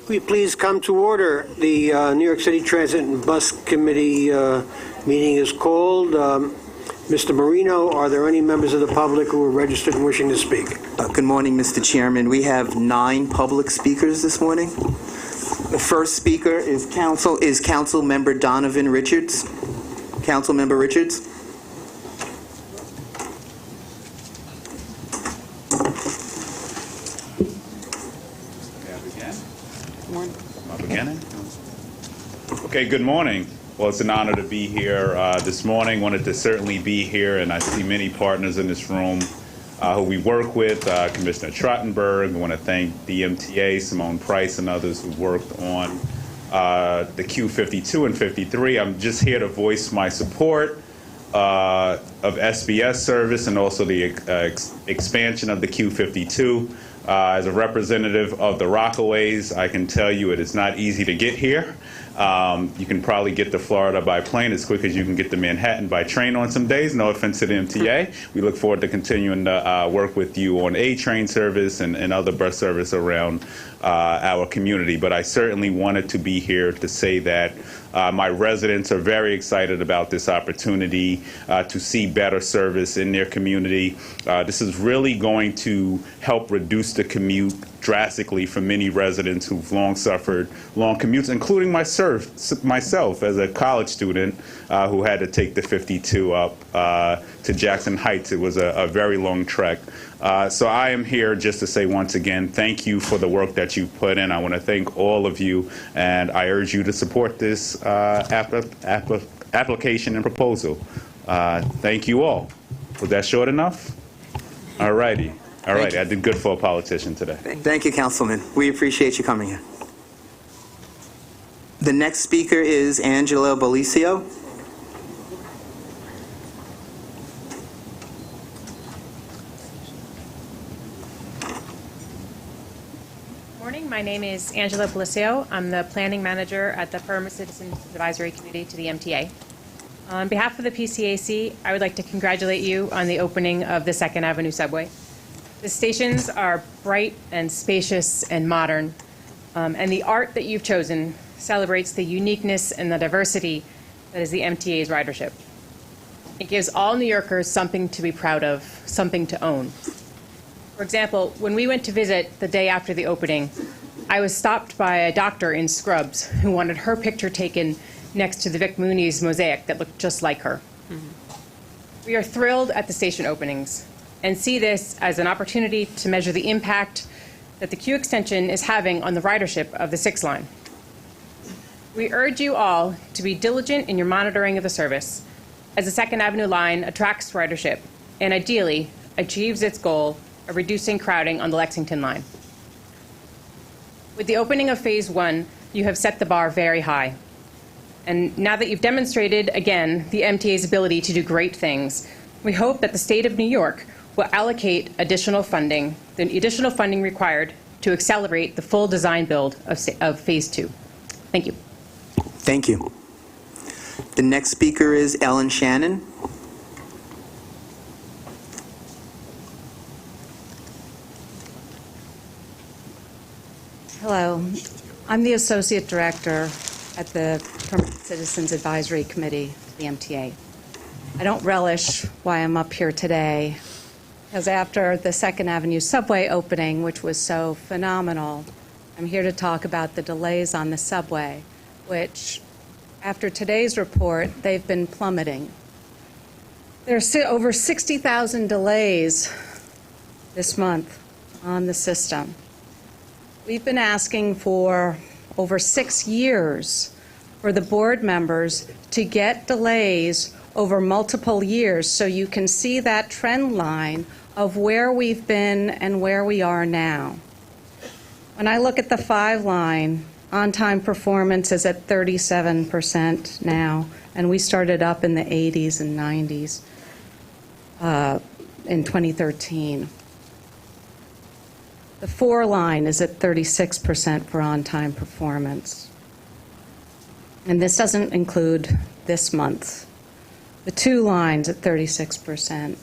Will you please come to order? The New York City Transit and Bus Committee meeting is called. Mr. Marino, are there any members of the public who are registered and wishing to speak? Good morning, Mr. Chairman. We have 9 public speakers this morning. The first speaker is Council Member Donovan Richards. Council Member Richards. Okay, good morning. Well, it's an honor to be here this morning. Wanted to certainly be here, and I see many partners in this room who we work with, Commissioner Trottenberg. I want to thank the MTA, Simone Price, and others who worked on the Q52 and 53. I'm just here to voice my support of SBS service and also the expansion of the Q52. As a representative of the Rockaways, I can tell you it is not easy to get here. You can probably get to Florida by plane as quick as you can get to Manhattan by train on some days. No offense to the MTA. We look forward to continuing to work with you on A train service and other bus service around our community. But I certainly wanted to be here to say that my residents are very excited about this opportunity to see better service in their community. This is really going to help reduce the commute drastically for many residents who've long suffered long commutes, including myself as a college student who had to take the 52 up to Jackson Heights. It was a very long trek. So I am here just to say once again, thank you for the work that you've put in. I want to thank all of you, and I urge you to support this application and proposal. Thank you all. Was that short enough? All righty. All right, I did good for a politician today. Thank you, Councilman. We appreciate you coming here. The next speaker is Angela Belicio. Morning, my name is Angela Belicio. I'm the planning manager at the Permanent Citizens Advisory Committee to the MTA. On behalf of the PCAC, I would like to congratulate you on the opening of the 2nd Avenue subway. The stations are bright and spacious and modern, and the art that you've chosen celebrates the uniqueness and the diversity that is the MTA's ridership. It gives all New Yorkers something to be proud of, something to own. For example, when we went to visit the day after the opening, I was stopped by a doctor in scrubs who wanted her picture taken next to the Vic Mooney's mosaic that looked just like her. Mm-hmm. We are thrilled at the station openings and see this as an opportunity to measure the impact that the Q extension is having on the ridership of the 6 line. We urge you all to be diligent in your monitoring of the service as the 2nd Avenue line attracts ridership and ideally achieves its goal of reducing crowding on the Lexington line. With the opening of Phase 1, you have set the bar very high. And now that you've demonstrated, again, the MTA's ability to do great things, we hope that the state of New York will allocate additional funding, the additional funding required to accelerate the full design build of Phase 2. Thank you. Thank you. The next speaker is Ellen Shannon. Hello. I'm the Associate Director at the Permanent Citizens Advisory Committee, the MTA. I don't relish why I'm up here today, because after the 2nd Avenue subway opening, which was so phenomenal, I'm here to talk about the delays on the subway, which, after today's report, they've been plummeting. There's over 60,000 delays this month on the system. We've been asking for over 6 years for the board members to get delays over multiple years so you can see that trend line of where we've been and where we are now. When I look at the 5 line, on-time performance is at 37% now, and we started up in the 80s and 90s in 2013. The 4 line is at 36% for on-time performance. And this doesn't include this month. The 2 lines at 36%.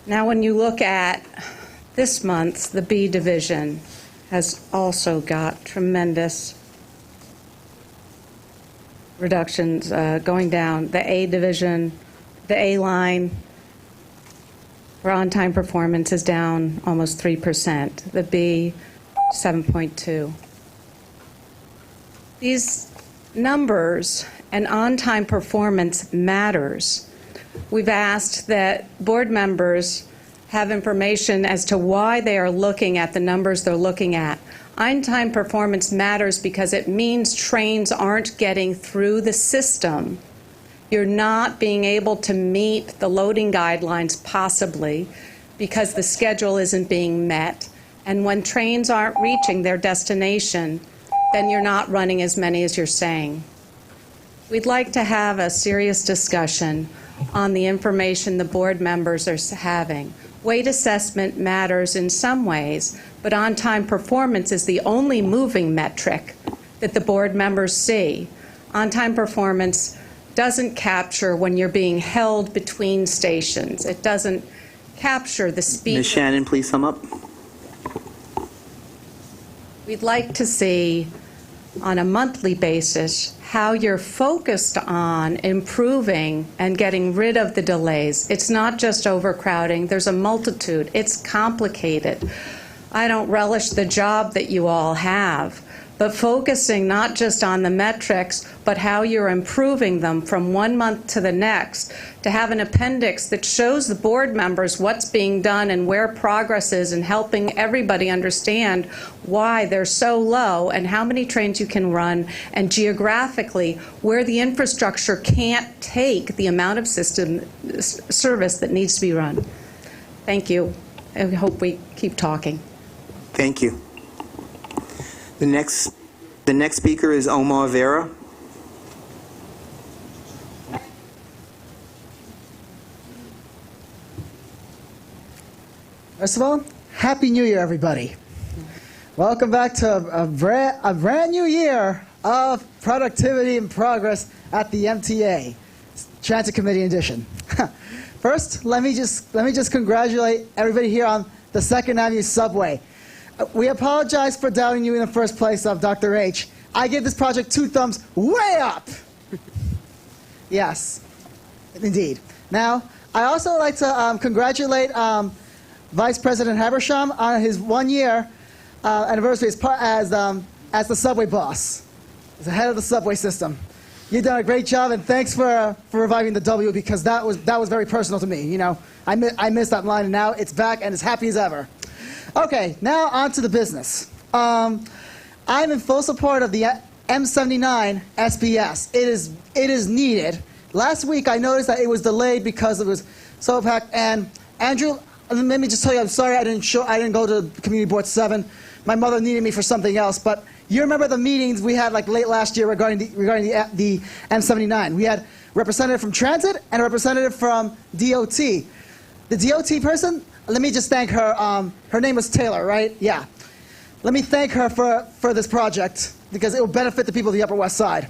Now, when you look at this month, the B division, has also got tremendous reductions going down. The A division, the A line for on-time performance is down almost 3%. The B, 7.2. These numbers and on-time performance matters. We've asked that board members have information as to why they are looking at the numbers they're looking at. On-time performance matters because it means trains aren't getting through the system. You're not being able to meet the loading guidelines possibly because the schedule isn't being met. And when trains aren't reaching their destination, then you're not running as many as you're saying. We'd like to have a serious discussion on the information the board members are having. Weight assessment matters in some ways, but on-time performance is the only moving metric that the board members see. On-time performance doesn't capture when you're being held between stations. It doesn't capture the speed. Ms. Shannon, please sum up. We'd like to see on a monthly basis how you're focused on improving and getting rid of the delays. It's not just overcrowding. There's a multitude. It's complicated. I don't relish the job that you all have, but focusing not just on the metrics, but how you're improving them from one month to the next, to have an appendix that shows the board members what's being done and where progress is and helping everybody understand why they're so low and how many trains you can run and geographically where the infrastructure can't take the amount of system service that needs to be run. Thank you. I hope we keep talking. Thank you. The next speaker is Omar Vera. First of all, Happy New Year, everybody. Welcome back to a brand new year of productivity and progress at the MTA Transit Committee Edition. First, let me just congratulate everybody here on the 2nd Avenue subway. We apologize for doubting you in the first place, Dr. H. I give this project 2 thumbs way up. Yes, indeed. Now, I also like to congratulate Vice President Habersham on his 1-year anniversary as the subway boss, as the head of the subway system. You've done a great job, and thanks for reviving the W, because that was very personal to me. You know, I missed that line, and now it's back and as happy as ever. Okay, now on to the business. I'm in full support of the M79 SBS. It is needed. Last week I noticed that it was delayed because it was so packed. And Andrew, let me just tell you, I'm sorry I didn't go to Community Board 7. My mother needed me for something else. But you remember the meetings we had like late last year regarding the M79. We had a representative from Transit and a representative from DOT. The DOT person, let me just thank her. Her name was Taylor, right? Yeah. Let me thank her for this project, because it will benefit the people of the Upper West Side.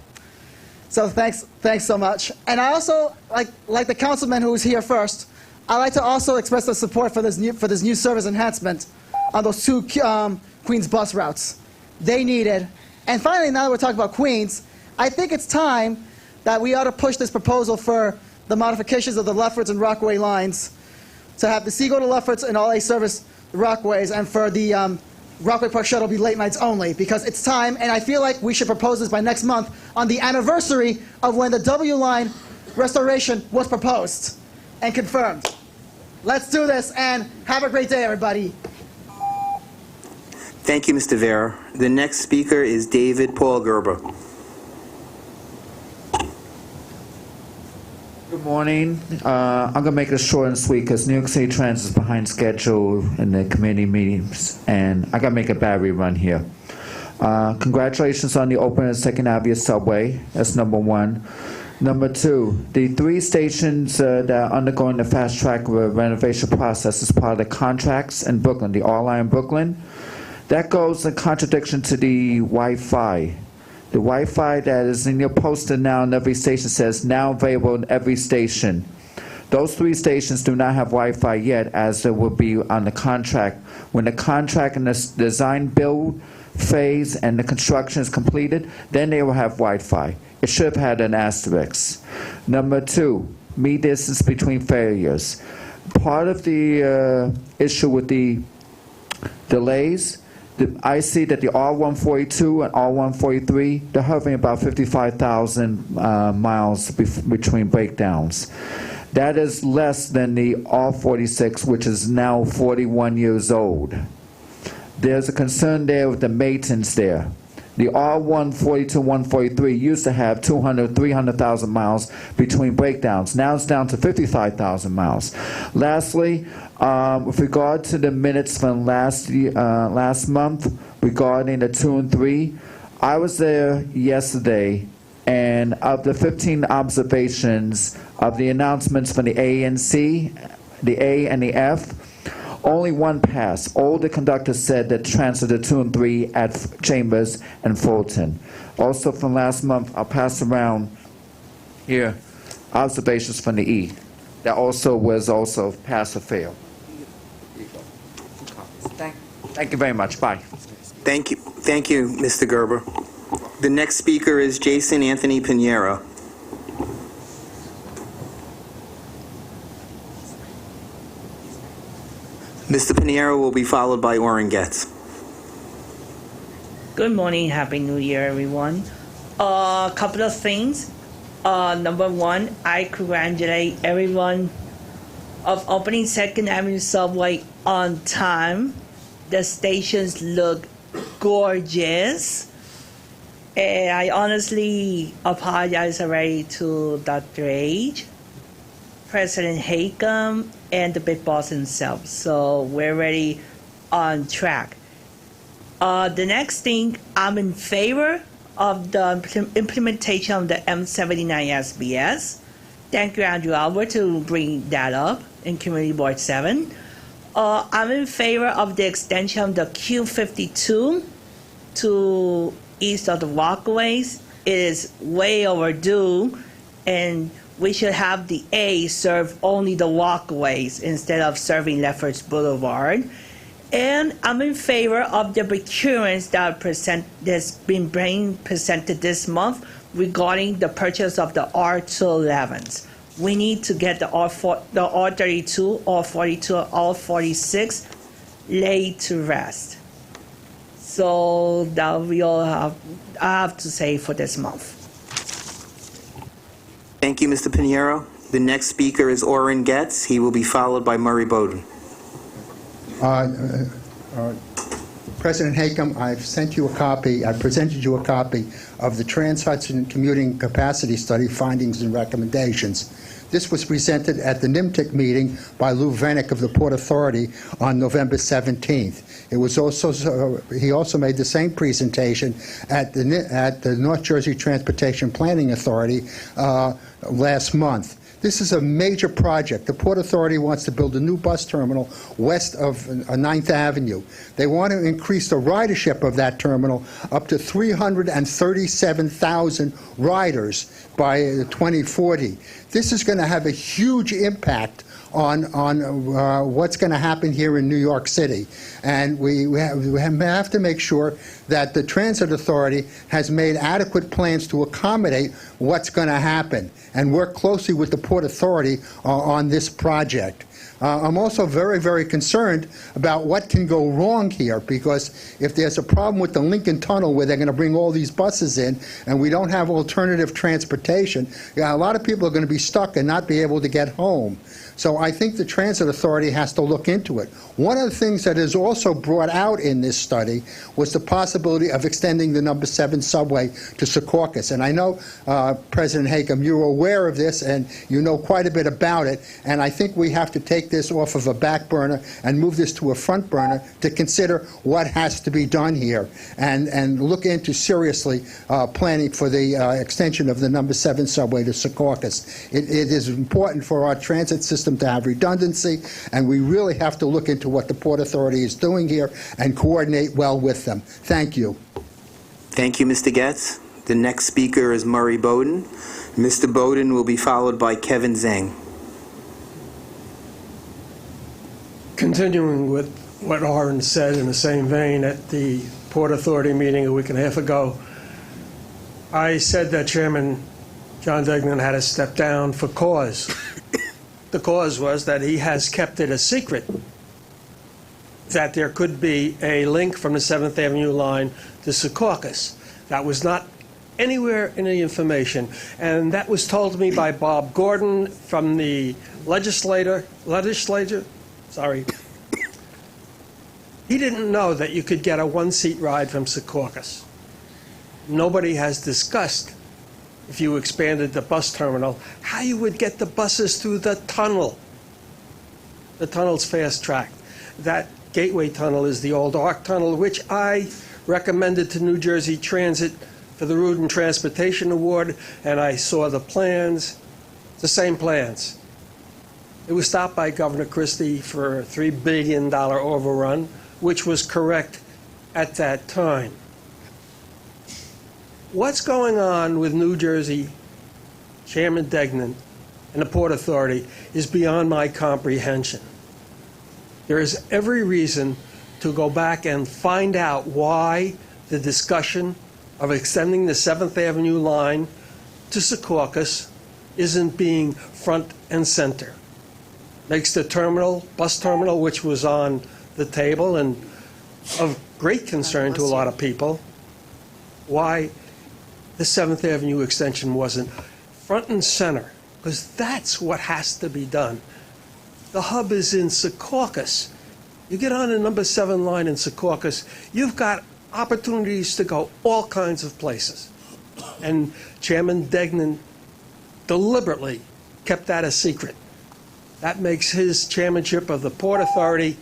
So thanks so much. And I also, like the councilman who was here first, I'd like to also express the support for this new service enhancement on those 2 Queens bus routes. They need it. And finally, now that we're talking about Queens, I think it's time that we ought to push this proposal for the modifications of the Lefferts and Rockaway lines to have the C go to Lefferts and all A service the Rockaways, and for the Rockaway Park shuttle be late nights only, because it's time, and I feel like we should propose this by next month on the anniversary of when the W line restoration was proposed and confirmed. Let's do this, and have a great day, everybody. Thank you, Mr. Vera. The next speaker is David Paul Gerber. Good morning. I'm going to make it short and sweet because New York City Transit is behind schedule in the committee meetings, and I got to make a battery run here. Congratulations on the opening of 2nd Avenue subway. That's number 1. Number 2, the 3 stations that are undergoing the fast track renovation process as part of the contracts in Brooklyn, the R-Line Brooklyn. That goes in contradiction to the Wi-Fi. The Wi-Fi that is in your poster now in every station says now available in every station. Those 3 stations do not have Wi-Fi yet, as it will be on the contract. When the contract and the design build phase and the construction is completed, then they will have Wi-Fi. It should have had an asterisk. Number 2, mean distance between failures. Part of the issue with the delays, I see that the R142 and R143, they're hovering about 55,000 miles between breakdowns. That is less than the R46, which is now 41 years old. There's a concern there with the maintenance there. The R142 and 143 used to have 200, 300,000 miles between breakdowns. Now it's down to 55,000 miles. Lastly, with regard to the minutes from last month regarding the 2 and 3, I was there yesterday, and of the 15 observations of the announcements from the A and C, the A and the F, only 1 passed. All the conductors said that transfer to 2 and 3 at Chambers and Fulton. Also from last month, I'll pass around here observations from the E. That also was pass or fail. Thank you very much. Bye. Thank you, Mr. Gerber. The next speaker is Jason Anthony Pinheiro. Mr. Pinheiro will be followed by Orrin Getz. Good morning, Happy New Year, everyone. A couple of things. Number 1, I congratulate everyone of opening 2nd Avenue Subway on time. The stations look gorgeous. And I honestly apologize already to Dr. H, President Hakam, and the big boss himself. So we're already on track. The next thing, I'm in favor of the implementation of the M79 SBS. Thank you, Andrew Albert, to bring that up in Community Board 7. I'm in favor of the extension of the Q52 to east of the walkways. It is way overdue, and we should have the A serve only the walkways instead of serving Lefferts Boulevard. And I'm in favor of the procurements that's been being presented this month regarding the purchase of the R211s. We need to get the R32, R42, R46 laid to rest. So that we all I have to say for this month. Thank you, Mr. Pinheiro. The next speaker is Orrin Getz. He will be followed by Murray Bowden. President Hakam, I've sent you a copy, I presented you a copy of the Trans-Hudson Commuting Capacity Study findings and recommendations. This was presented at the NYCT meeting by Lou Vennick of the Port Authority on November 17th. It was also, he also made the same presentation at the North Jersey Transportation Planning Authority last month. This is a major project. The Port Authority wants to build a new bus terminal west of 9th Avenue. They want to increase the ridership of that terminal up to 337,000 riders by 2040. This is going to have a huge impact on what's going to happen here in New York City. And we have to make sure that the Transit Authority has made adequate plans to accommodate what's going to happen and work closely with the Port Authority on this project. I'm also very, very concerned about what can go wrong here, because if there's a problem with the Lincoln Tunnel where they're going to bring all these buses in and we don't have alternative transportation, a lot of people are going to be stuck and not be able to get home. So I think the Transit Authority has to look into it. One of the things that is also brought out in this study was the possibility of extending the number 7 subway to Secaucus. And I know, President Hakam, you're aware of this and you know quite a bit about it. And I think we have to take this off of a back burner and move this to a front burner to consider what has to be done here and look into seriously planning for the extension of the number 7 subway to Secaucus. It is important for our transit system to have redundancy, and we really have to look into what the Port Authority is doing here and coordinate well with them. Thank you. Thank you, Mr. Getz. The next speaker is Murray Bowden. Mr. Bowden will be followed by Kevin Zhang. Continuing with what Oren said in the same vein, at the Port Authority meeting a week and a half ago, I said that Chairman John Degnan had to step down for cause. The cause was that he has kept it a secret that there could be a link from the 7th Avenue line to Secaucus. That was not anywhere in the information, and that was told to me by Bob Gordon from the legislature. Sorry. He didn't know that you could get a one-seat ride from Secaucus. Nobody has discussed, if you expanded the bus terminal, how you would get the buses through the tunnel. The tunnel's fast-tracked. That Gateway Tunnel is the old ARC Tunnel, which I recommended to New Jersey Transit for the Route and Transportation Award, and I saw the plans, the same plans. It was stopped by Governor Christie for a $3 billion overrun, which was correct at that time. What's going on with New Jersey Chairman Degnan and the Port Authority is beyond my comprehension. There is every reason to go back and find out why the discussion of extending the 7th Avenue line to Secaucus isn't being front and center. Makes the terminal, bus terminal, which was on the table and of great concern to a lot of people, why the 7th Avenue extension wasn't front and center, because that's what has to be done. The hub is in Secaucus. You get on the number 7 line in Secaucus, you've got opportunities to go all kinds of places. And Chairman Degnan deliberately kept that a secret. That makes his chairmanship of the Port Authority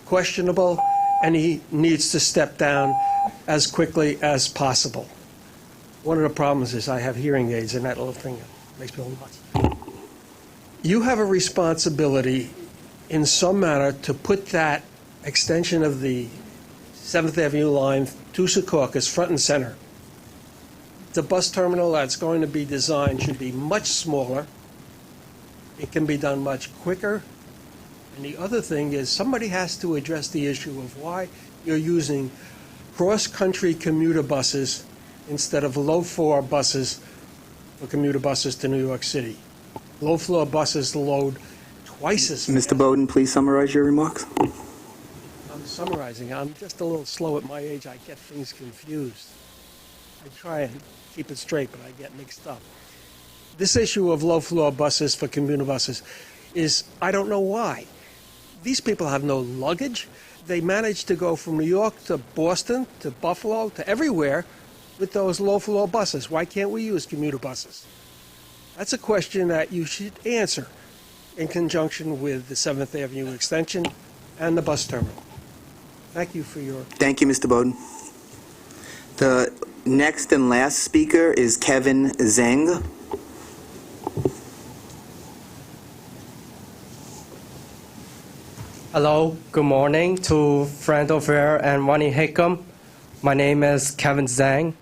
questionable, and he needs to step down as quickly as possible. One of the problems is I have hearing aids, and that little thing makes me a little nuts. You have a responsibility in some manner to put that extension of the 7th Avenue line to Secaucus front and center. The bus terminal that's going to be designed should be much smaller. It can be done much quicker. And the other thing is somebody has to address the issue of why you're using cross-country commuter buses instead of low-floor buses for commuter buses to New York City. Low-floor buses load twice as fast. Mr. Bowden, please summarize your remarks. I'm summarizing. I'm just a little slow at my age. I get things confused. I try and keep it straight, but I get mixed up. This issue of low-floor buses for commuter buses is, I don't know why. These people have no luggage. They manage to go from New York to Boston to Buffalo to everywhere with those low-floor buses. Why can't we use commuter buses? That's a question that you should answer in conjunction with the 7th Avenue extension and the bus terminal. Thank you for your... Thank you, Mr. Bowden. The next and last speaker is Kevin Zhang. Hello, good morning to friend of Air and Wani Hickam. My name is Kevin Zhang.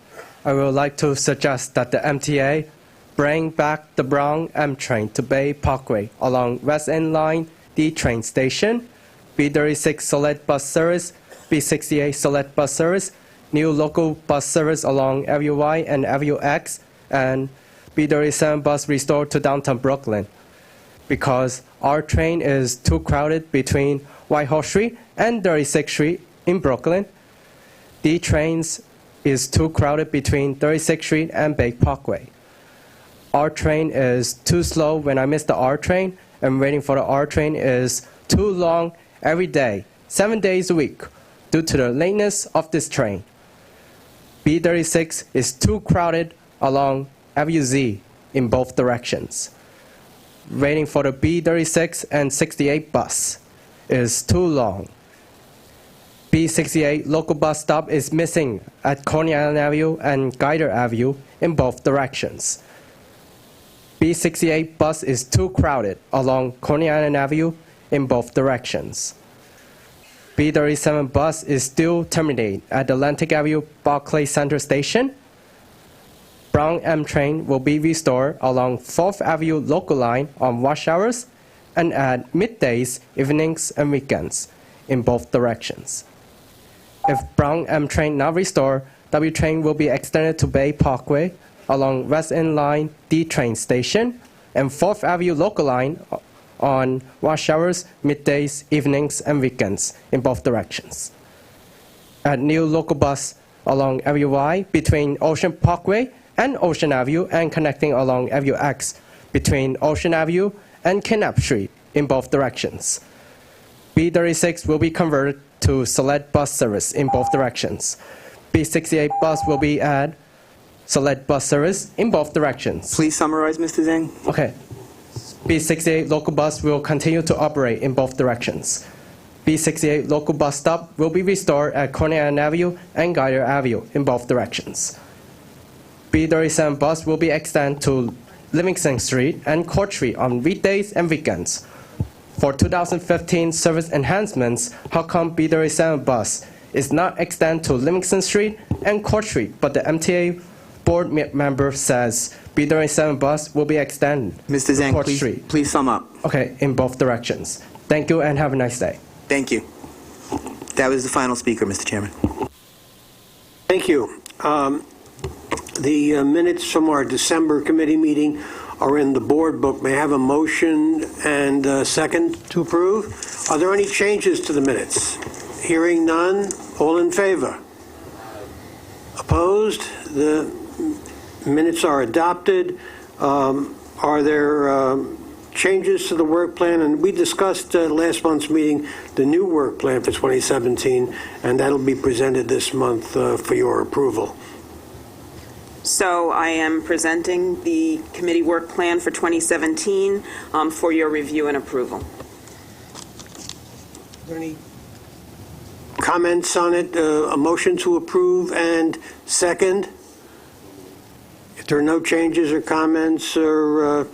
I would like to suggest that the MTA bring back the brown M train to Bay Parkway along West End Line, D train station, B36 select bus service, B68 select bus service, new local bus service along Avenue Y and Avenue X, and B37 bus restored to downtown Brooklyn. Because our train is too crowded between Whitehall Street and 36th Street in Brooklyn. D trains is too crowded between 36th Street and Bay Parkway. R train is too slow when I miss the R train, and waiting for the R train is too long every day, 7 days a week, due to the lateness of this train. B36 is too crowded along Avenue Z in both directions. Waiting for the B36 and 68 bus is too long. B68 local bus stop is missing at Coney Island Avenue and Guyder Avenue in both directions. B68 bus is too crowded along Coney Island Avenue in both directions. B37 bus is still terminated at Atlantic Avenue Barclay Center Station. Brown M train will be restored along 4th Avenue local line on rush hours and add middays, evenings, and weekends in both directions. If Brown M train not restored, W train will be extended to Bay Parkway along West End Line D train station and 4th Avenue local line on rush hours, middays, evenings, and weekends in both directions. Add new local bus along Avenue Y between Ocean Parkway and Ocean Avenue and connecting along Avenue X between Ocean Avenue and Kidnap Street in both directions. B36 will be converted to select bus service in both directions. B68 bus will be add select bus service in both directions. Please summarize, Mr. Zhang. Okay. B68 local bus will continue to operate in both directions. B68 local bus stop will be restored at Coney Island Avenue and Guyder Avenue in both directions. B37 bus will be extended to Livingston Street and Court Street on weekdays and weekends. For 2015 service enhancements, how come B37 bus is not extended to Livingston Street and Court Street, but the MTA Board member says B37 bus will be extended Mr. to Zhang, Court Street? please sum up. Okay, in both directions. Thank you and have a nice day. Thank you. That was the final speaker, Mr. Chairman. Thank you. The minutes from our December committee meeting are in the board book. May I have a motion and a second to approve? Are there any changes to the minutes? Hearing none, all in favor? Opposed? The minutes are adopted. Are there changes to the work plan? And we discussed last month's meeting the new work plan for 2017, and that'll be presented this month for your approval. So I am presenting the committee work plan for 2017 for your review and approval. Are there any comments on it? A motion to approve and second? If there are no changes or comments or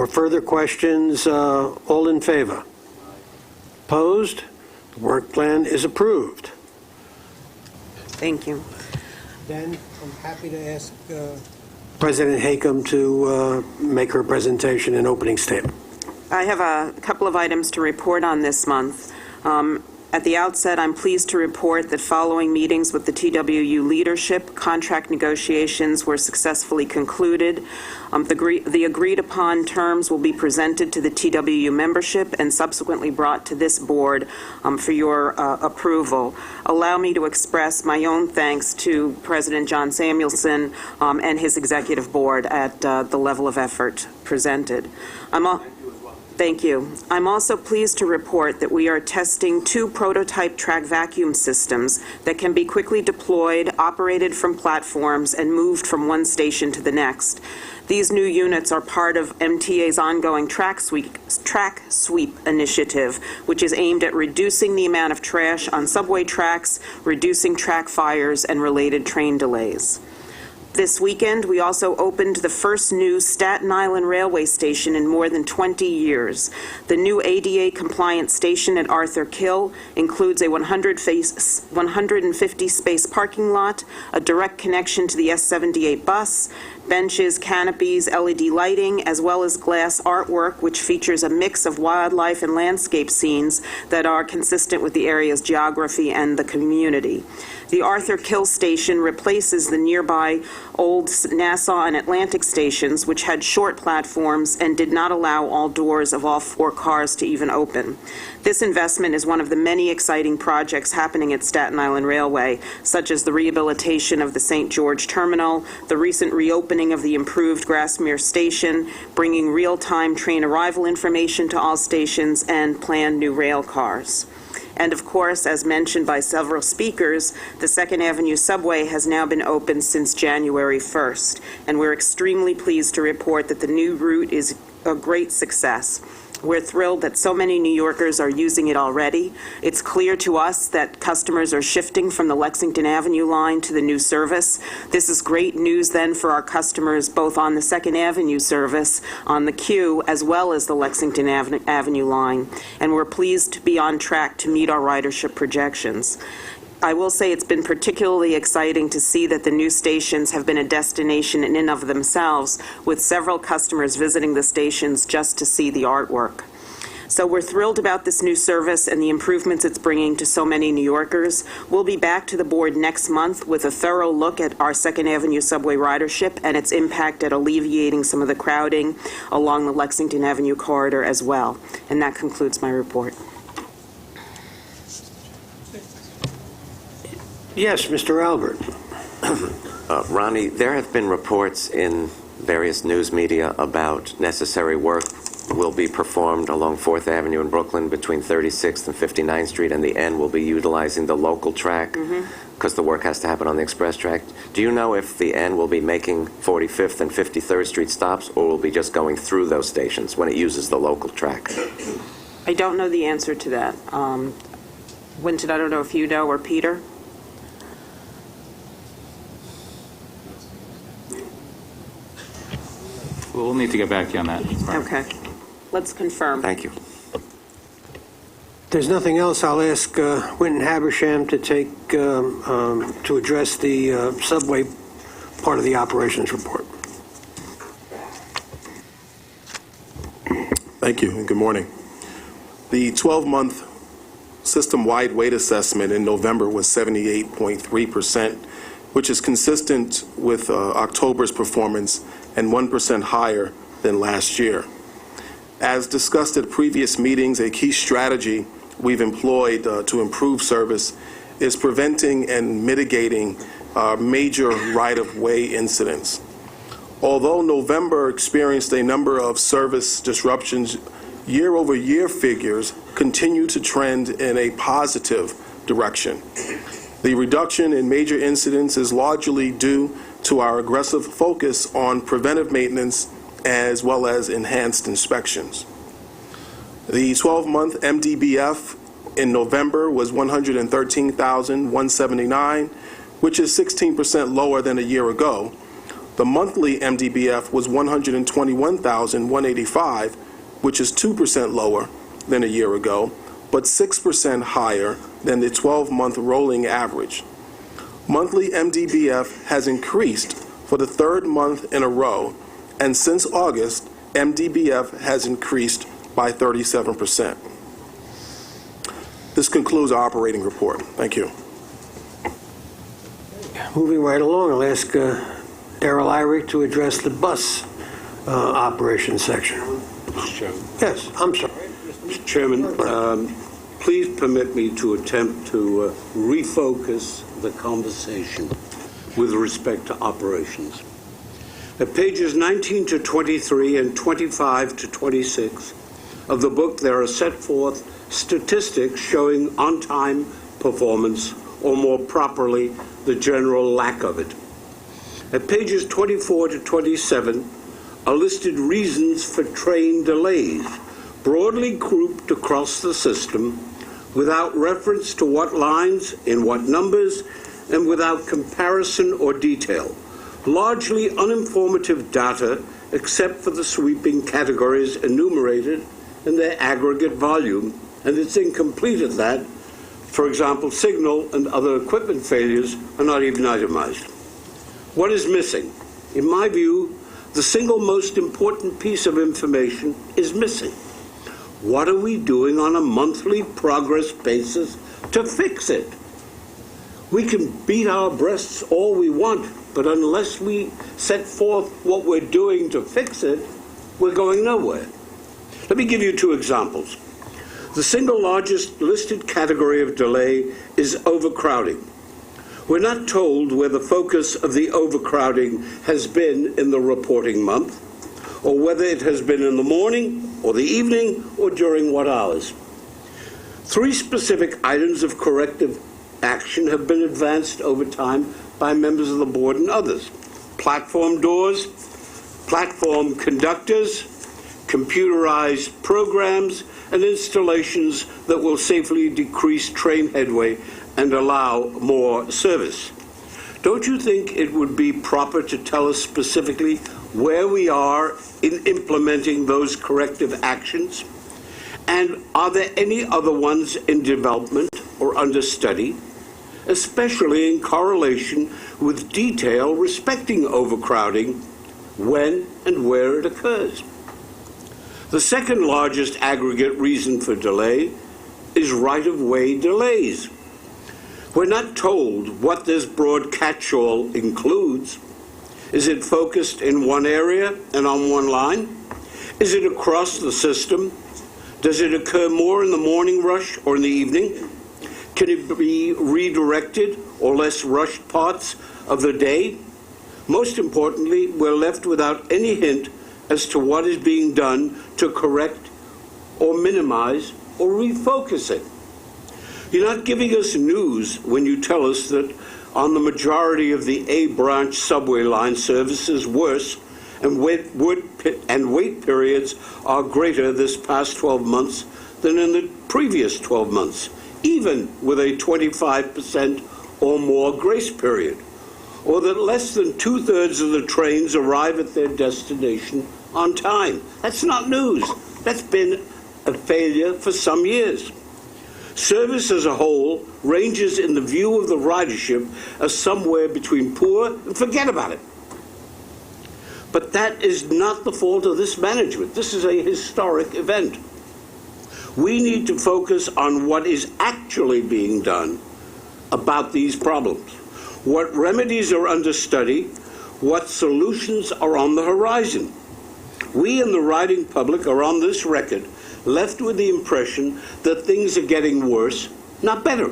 further questions, all in favor? Opposed? The work plan is approved. Thank you. Then I'm happy to ask President Haycom to make her presentation and opening statement. I have a couple of items to report on this month. At the outset, I'm pleased to report that following meetings with the TWU leadership, contract negotiations were successfully concluded. The agreed-upon terms will be presented to the TWU membership and subsequently brought to this board for your approval. Allow me to express my own thanks to President John Samuelson and his executive board at the level of effort presented. Thank you. I'm also pleased to report that we are testing 2 prototype track vacuum systems that can be quickly deployed, operated from platforms, and moved from one station to the next. These new units are part of MTA's ongoing track sweep initiative, which is aimed at reducing the amount of trash on subway tracks, reducing track fires, and related train delays. This weekend, we also opened the first new Staten Island railway station in more than 20 years. The new ADA-compliant station at Arthur Kill includes a 150-space parking lot, a direct connection to the S78 bus, benches, canopies, LED lighting, as well as glass artwork, which features a mix of wildlife and landscape scenes that are consistent with the area's geography and the community. The Arthur Kill station replaces the nearby old Nassau and Atlantic stations, which had short platforms and did not allow all doors of all 4 cars to even open. This investment is one of the many exciting projects happening at Staten Island Railway, such as the rehabilitation of the St. George Terminal, the recent reopening of the improved Grassmere Station, bringing real-time train arrival information to all stations, and planned new rail cars. And of course, as mentioned by several speakers, the 2nd Avenue subway has now been open since January 1st, and we're extremely pleased to report that the new route is a great success. We're thrilled that so many New Yorkers are using it already. It's clear to us that customers are shifting from the Lexington Avenue line to the new service. This is great news then for our customers both on the 2nd Avenue service, on the Q, as well as the Lexington Avenue line. And we're pleased to be on track to meet our ridership projections. I will say it's been particularly exciting to see that the new stations have been a destination in and of themselves, with several customers visiting the stations just to see the artwork. So we're thrilled about this new service and the improvements it's bringing to so many New Yorkers. We'll be back to the board next month with a thorough look at our 2nd Avenue subway ridership and its impact at alleviating some of the crowding along the Lexington Avenue corridor as well. And that concludes my report. Yes, Mr. Albert. Ronnie, there have been reports in various news media about necessary work will be performed along 4th Avenue in Brooklyn between 36th and 59th Street, and the N will be utilizing the local track because the work has to happen on the express track. Do you know if the N will be making 45th and 53rd Street stops, or will be just going through those stations when it uses the local track? I don't know the answer to that. Winton, I don't know if you know, or Peter? We'll need to get back to you on that. Okay. Let's confirm. Thank you. If there's nothing else, I'll ask Winton Habersham to to address the subway part of the operations report. Thank you, and good morning. The 12-month system-wide weight assessment in November was 78.3%, which is consistent with October's performance and 1% higher than last year. As discussed at previous meetings, a key strategy we've employed to improve service is preventing and mitigating major right-of-way incidents. Although November experienced a number of service disruptions, year-over-year figures continue to trend in a positive direction. The reduction in major incidents is largely due to our aggressive focus on preventive maintenance as well as enhanced inspections. The 12-month MDBF in November was 113,179, which is 16% lower than a year ago. The monthly MDBF was 121,185, which is 2% lower than a year ago, but 6% higher than the 12-month rolling average. Monthly MDBF has increased for the 3rd month in a row, and since August, MDBF has increased by 37%. This concludes our operating report. Thank you. Moving right along, I'll ask Darrell Irick to address the bus operations section. Mr. Chairman. Yes, I'm sorry. Mr. Chairman, please permit me to attempt to refocus the conversation with respect to operations. At pages 19 to 23 and 25 to 26 of the book, there are set forth statistics showing on-time performance, or more properly, the general lack of it. At pages 24 to 27 are listed reasons for train delays, broadly grouped across the system, without reference to what lines, in what numbers, and without comparison or detail. Largely uninformative data, except for the sweeping categories enumerated in their aggregate volume, and it's incomplete at that. For example, signal and other equipment failures are not even itemized. What is missing? In my view, the single most important piece of information is missing. What are we doing on a monthly progress basis to fix it? We can beat our breasts all we want, but unless we set forth what we're doing to fix it, we're going nowhere. Let me give you 2 examples. The single largest listed category of delay is overcrowding. We're not told where the focus of the overcrowding has been in the reporting month, or whether it has been in the morning, or the evening, or during what hours. 3 specific items of corrective action have been advanced over time by members of the board and others. Platform doors, platform conductors, computerized programs, and installations that will safely decrease train headway and allow more service. Don't you think it would be proper to tell us specifically where we are in implementing those corrective actions? And are there any other ones in development or under study? especially in correlation with detail respecting overcrowding, when and where it occurs. The second largest aggregate reason for delay is right-of-way delays. We're not told what this broad catch-all includes. Is it focused in one area and on one line? Is it across the system? Does it occur more in the morning rush or in the evening? Can it be redirected or less rushed parts of the day? Most importantly, we're left without any hint as to what is being done to correct or minimize or refocus it. You're not giving us news when you tell us that on the majority of the A branch subway line services worse and wait periods are greater this past 12 months than in the previous 12 months, even with a 25% or more grace period, or that less than 2/3 of the trains arrive at their destination on time. That's not news. That's been a failure for some years. Service as a whole ranges in the view of the ridership as somewhere between poor and forget about it. But that is not the fault of this management. This is a historic event. We need to focus on what is actually being done about these problems, what remedies are under study, what solutions are on the horizon. We in the riding public are on this record left with the impression that things are getting worse, not better.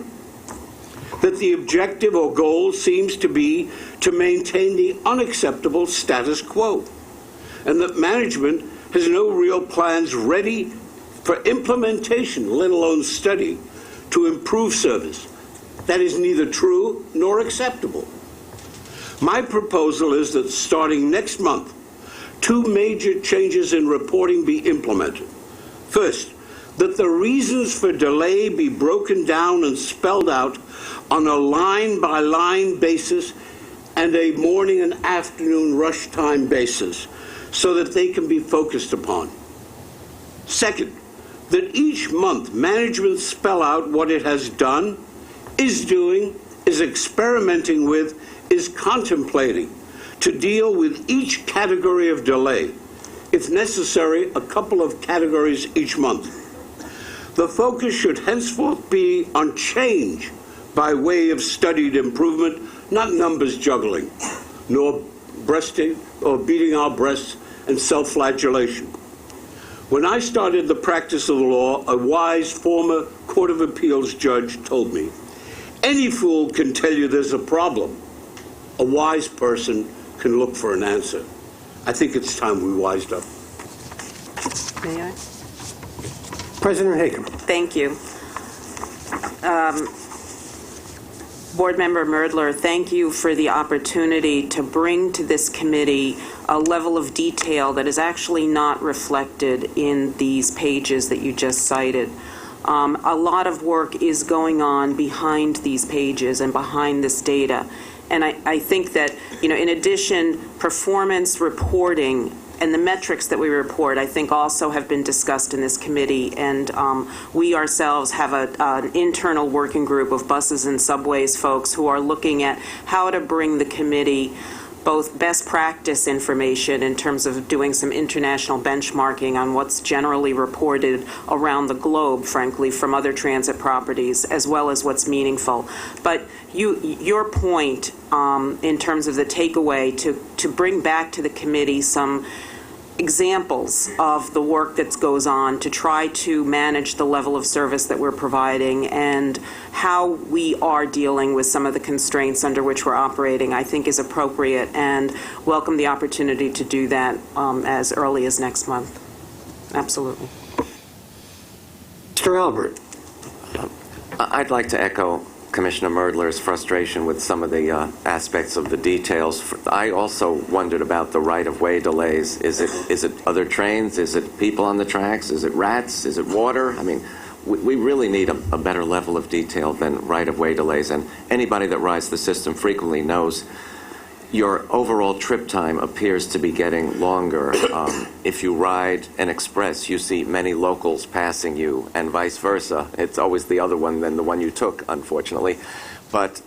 That the objective or goal seems to be to maintain the unacceptable status quo, and that management has no real plans ready for implementation, let alone study, to improve service. That is neither true nor acceptable. My proposal is that starting next month, 2 major changes in reporting be implemented. First, that the reasons for delay be broken down and spelled out on a line-by-line basis and a morning and afternoon rush time basis so that they can be focused upon. Second, that each month management spell out what it has done, is doing, is experimenting with, is contemplating to deal with each category of delay. If necessary, a couple of categories each month. The focus should henceforth be on change by way of studied improvement, not numbers juggling, nor breasting or beating our breasts and self-flagellation. When I started the practice of the law, a wise former Court of Appeals judge told me, any fool can tell you there's a problem. A wise person can look for an answer. I think it's time we wised up. May I? President Hakem. Thank you. Board Member Merdler, thank you for the opportunity to bring to this committee a level of detail that is actually not reflected in these pages that you just cited. A lot of work is going on behind these pages and behind this data. And I think that, in addition, performance reporting and the metrics that we report, I think, also have been discussed in this committee. And we ourselves have an internal working group of buses and subways folks who are looking at how to bring the committee both best practice information in terms of doing some international benchmarking on what's generally reported around the globe, frankly, from other transit properties, as well as what's meaningful. But your point in terms of the takeaway to bring back to the committee some examples of the work that goes on to try to manage the level of service that we're providing and how we are dealing with some of the constraints under which we're operating, I think is appropriate, and welcome the opportunity to do that as early as next month. Absolutely. Mr. Albert. I'd like to echo Commissioner Merdler's frustration with some of the aspects of the details. I also wondered about the right-of-way delays. Is it other trains? Is it people on the tracks? Is it rats? Is it water? I mean, we really need a better level of detail than right-of-way delays. And anybody that rides the system frequently knows your overall trip time appears to be getting longer. If you ride an express, you see many locals passing you, and vice versa. It's always the other one than the one you took, unfortunately. But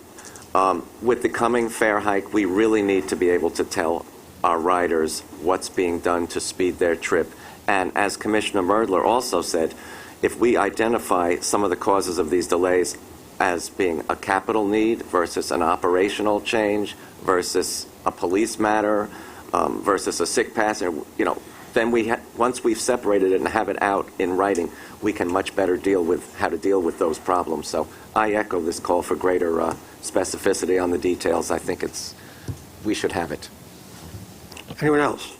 With the coming fare hike, we really need to be able to tell our riders what's being done to speed their trip. And as Commissioner Merdler also said, if we identify some of the causes of these delays as being a capital need versus an operational change versus a police matter versus a sick passenger, then once we've separated it and have it out in writing, we can much better deal with how to deal with those problems. So I echo this call for greater specificity on the details. I think we should have it. Anyone else?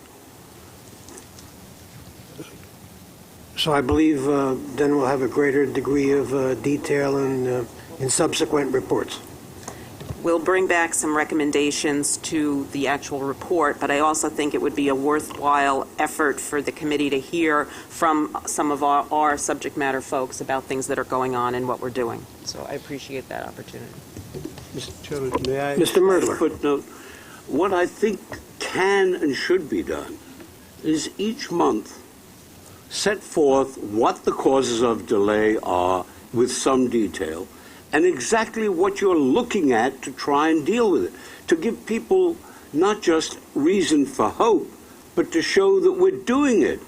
So I believe then we'll have a greater degree of detail in subsequent reports. We'll bring back some recommendations to the actual report, but I also think it would be a worthwhile effort for the committee to hear from some of our subject matter folks about things that are going on and what we're doing. So I appreciate that opportunity. Mr. Chairman, may I? Mr. Merdler. Footnote. What I think can and should be done is each month set forth what the causes of delay are with some detail, and exactly what you're looking at to try and deal with it, to give people not just reason for hope, but to show that we're doing it.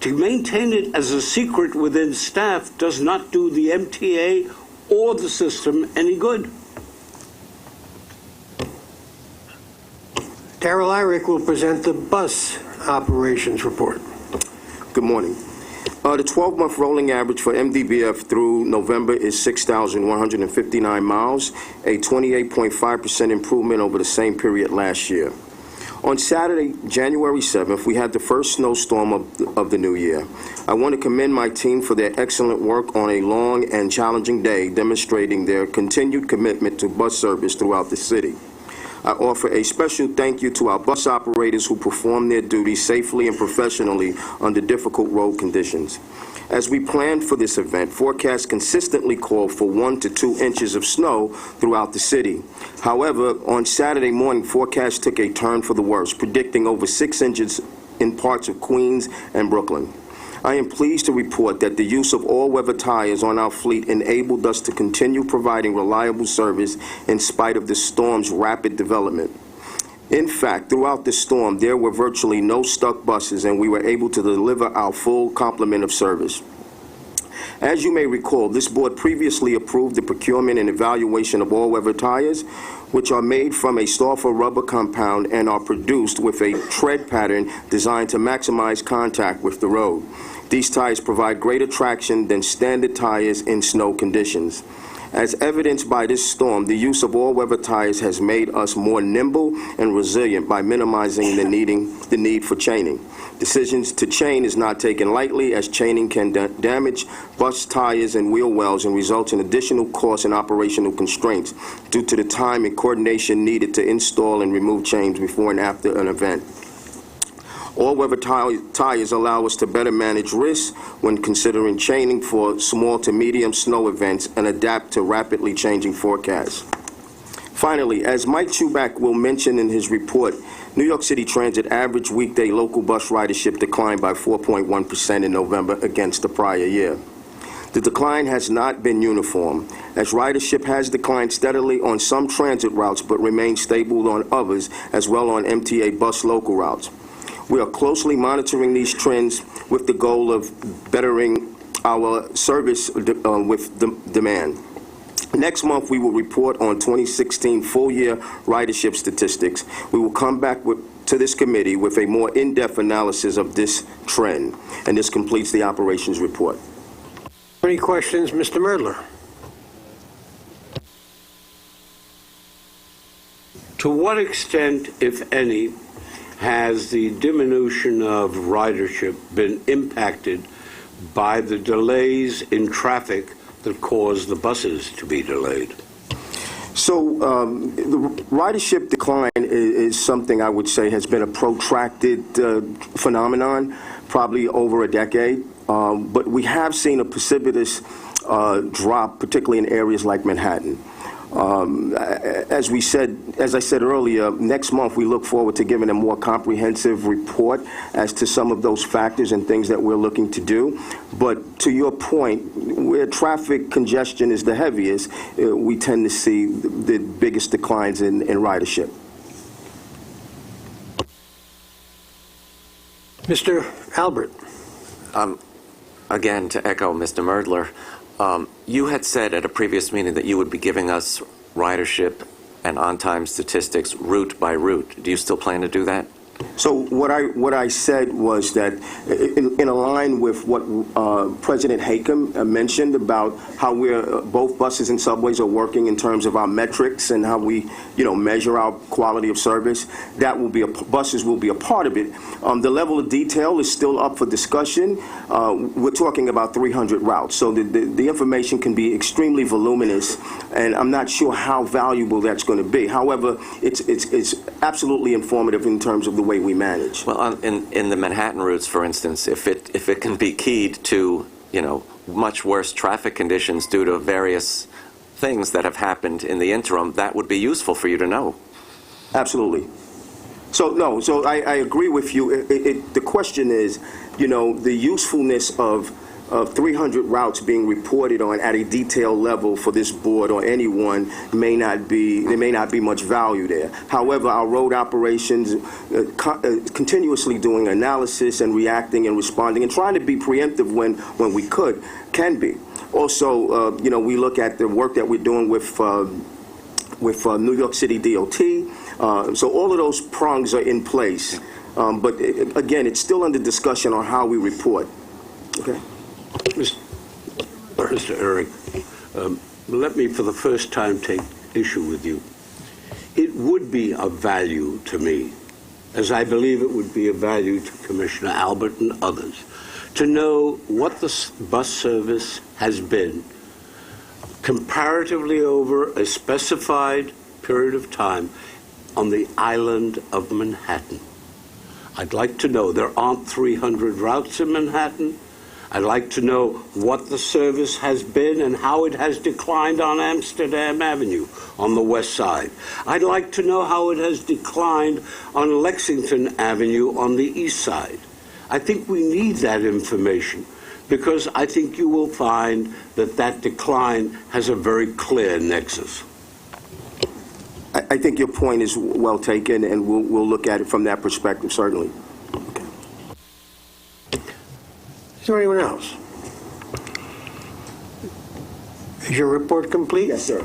To maintain it as a secret within staff does not do the MTA or the system any good. Darrell Irick will present the bus operations report. Good morning. The 12-month rolling average for MDBF through November is 6,159 miles, a 28.5% improvement over the same period last year. On Saturday, January 7th, we had the first snowstorm of the new year. I want to commend my team for their excellent work on a long and challenging day, demonstrating their continued commitment to bus service throughout the city. I offer a special thank you to our bus operators who perform their duties safely and professionally under difficult road conditions. As we planned for this event, forecasts consistently called for 1 to 2 inches of snow throughout the city. However, on Saturday morning, forecasts took a turn for the worse, predicting over 6 inches in parts of Queens and Brooklyn. I am pleased to report that the use of all-weather tires on our fleet enabled us to continue providing reliable service in spite of the storm's rapid development. In fact, throughout the storm, there were virtually no stuck buses, and we were able to deliver our full complement of service. As you may recall, this board previously approved the procurement and evaluation of all-weather tires, which are made from a sulfur rubber compound and are produced with a tread pattern designed to maximize contact with the road. These tires provide greater traction than standard tires in snow conditions. As evidenced by this storm, the use of all-weather tires has made us more nimble and resilient by minimizing the need for chaining. Decisions to chain is not taken lightly, as chaining can damage bus tires and wheel wells and result in additional costs and operational constraints due to the time and coordination needed to install and remove chains before and after an event. All-weather tires allow us to better manage risks when considering chaining for small to medium snow events and adapt to rapidly changing forecasts. Finally, as Mike Chubak will mention in his report, New York City Transit average weekday local bus ridership declined by 4.1% in November against the prior year. The decline has not been uniform, as ridership has declined steadily on some transit routes but remained stable on others, as well on MTA bus local routes. We are closely monitoring these trends with the goal of bettering our service with demand. Next month, we will report on 2016 full-year ridership statistics. We will come back to this committee with a more in-depth analysis of this trend. And this completes the operations report. Any questions, Mr. Merdler? To what extent, if any, has the diminution of ridership been impacted by the delays in traffic that caused the buses to be delayed? So the ridership decline is something I would say has been a protracted phenomenon, probably over a decade. But we have seen a precipitous drop, particularly in areas like Manhattan. As I said earlier, next month we look forward to giving a more comprehensive report as to some of those factors and things that we're looking to do. But to your point, where traffic congestion is the heaviest, we tend to see the biggest declines in ridership. Mr. Albert. Again, to echo Mr. Merdler, you had said at a previous meeting that you would be giving us ridership and on-time statistics route by route. Do you still plan to do that? So what I said was that in line with what President Haycom mentioned about how both buses and subways are working in terms of our metrics and how we measure our quality of service, that will be buses will be a part of it. The level of detail is still up for discussion. We're talking about 300 routes, so the information can be extremely voluminous, and I'm not sure how valuable that's going to be. However, it's absolutely informative in terms of the way we manage. Well, in the Manhattan routes, for instance, if it can be keyed to much worse traffic conditions due to various things that have happened in the interim, that would be useful for you to know. Absolutely. So I agree with you. The question is, the usefulness of 300 routes being reported on at a detailed level for this board or anyone there may not be much value there. However, our road operations continuously doing analysis and reacting and responding and trying to be preemptive when we can be. Also, we look at the work that we're doing with New York City DOT. So all of those prongs are in place. But again, it's still under discussion on how we report. Okay. Mr. Eric, let me for the first time take issue with you. It would be of value to me, as I believe it would be of value to Commissioner Albert and others, to know what the bus service has been comparatively over a specified period of time on the island of Manhattan. I'd like to know. There aren't 300 routes in Manhattan. I'd like to know what the service has been and how it has declined on Amsterdam Avenue on the west side. I'd like to know how it has declined on Lexington Avenue on the east side. I think we need that information because I think you will find that decline has a very clear nexus. I think your point is well taken, and we'll look at it from that perspective, certainly. Is there anyone else? Is your report complete? Yes, sir.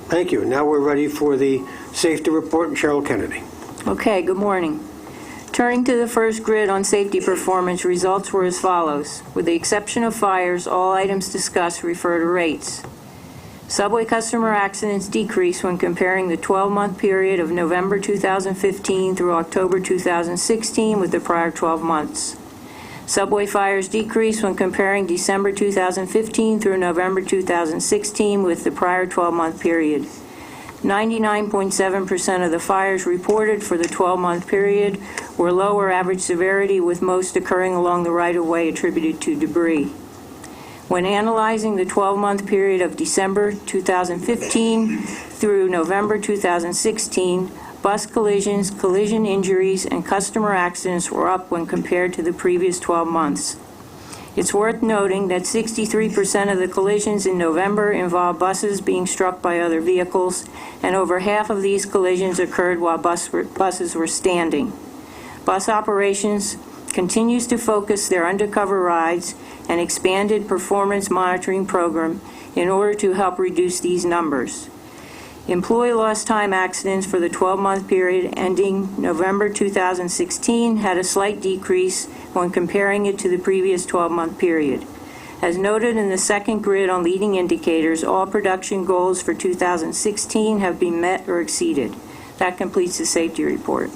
Thank you. Now we're ready for the safety report, and Cheryl Kennedy. Okay, good morning. Turning to the first grid on safety performance, results were as follows. With the exception of fires, all items discussed refer to rates. Subway customer accidents decreased when comparing the 12-month period of November 2015 through October 2016 with the prior 12 months. Subway fires decreased when comparing December 2015 through November 2016 with the prior 12-month period. 99.7% of the fires reported for the 12-month period were lower average severity, with most occurring along the right-of-way attributed to debris. When analyzing the 12-month period of December 2015 through November 2016, bus collisions, collision injuries, and customer accidents were up when compared to the previous 12 months. It's worth noting that 63% of the collisions in November involved buses being struck by other vehicles, and over half of these collisions occurred while buses were standing. Bus operations continues to focus their undercover rides and expanded performance monitoring program in order to help reduce these numbers. Employee lost time accidents for the 12-month period ending November 2016 had a slight decrease when comparing it to the previous 12-month period. As noted in the second grid on leading indicators, all production goals for 2016 have been met or exceeded. That completes the safety report.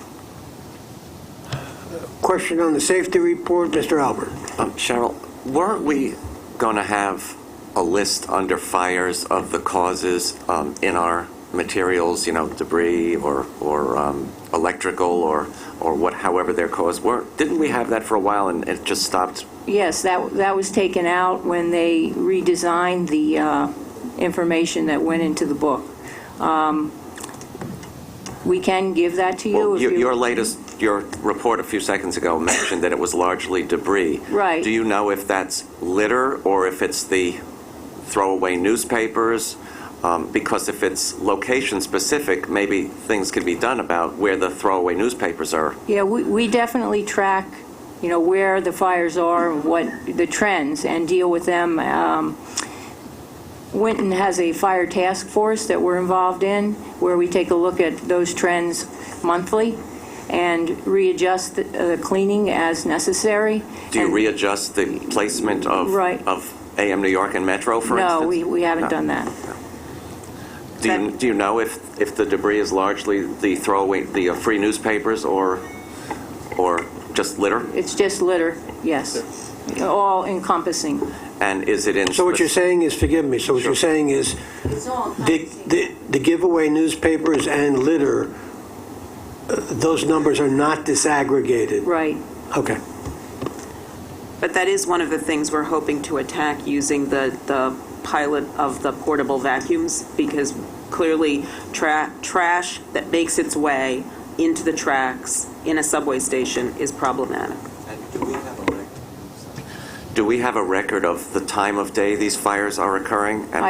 Question on the safety report, Mr. Albert. Cheryl, weren't we going to have a list under fires of the causes in our materials, debris or electrical or what, however their cause were? Didn't we have that for a while and it just stopped? Yes, that was taken out when they redesigned the information that went into the book. We can give that to you. Well, if you- your report a few seconds ago mentioned that it was largely debris. Right. Do you know if that's litter or if it's the throwaway newspapers? Because if it's location-specific, maybe things could be done about where the throwaway newspapers are. Yeah, we definitely track, where the fires are, what the trends, and deal with them. Winton has a fire task force that we're involved in, where we take a look at those trends monthly and readjust the cleaning as necessary. Do you readjust the placement of Right. of AM New York and Metro, for instance? No, we haven't No. done that. Do you know if the debris is largely the throwaway, the free newspapers, or just litter? It's just litter, yes, all encompassing. And is it in? So what you're saying is, forgive me, so what you're saying is, the giveaway newspapers and litter, those numbers are not disaggregated? Right. Okay. But that is one of the things we're hoping to attack using the pilot of the portable vacuums, because clearly trash that makes its way into the tracks in a subway station is problematic. Do we have a record of the time of day these fires are occurring? And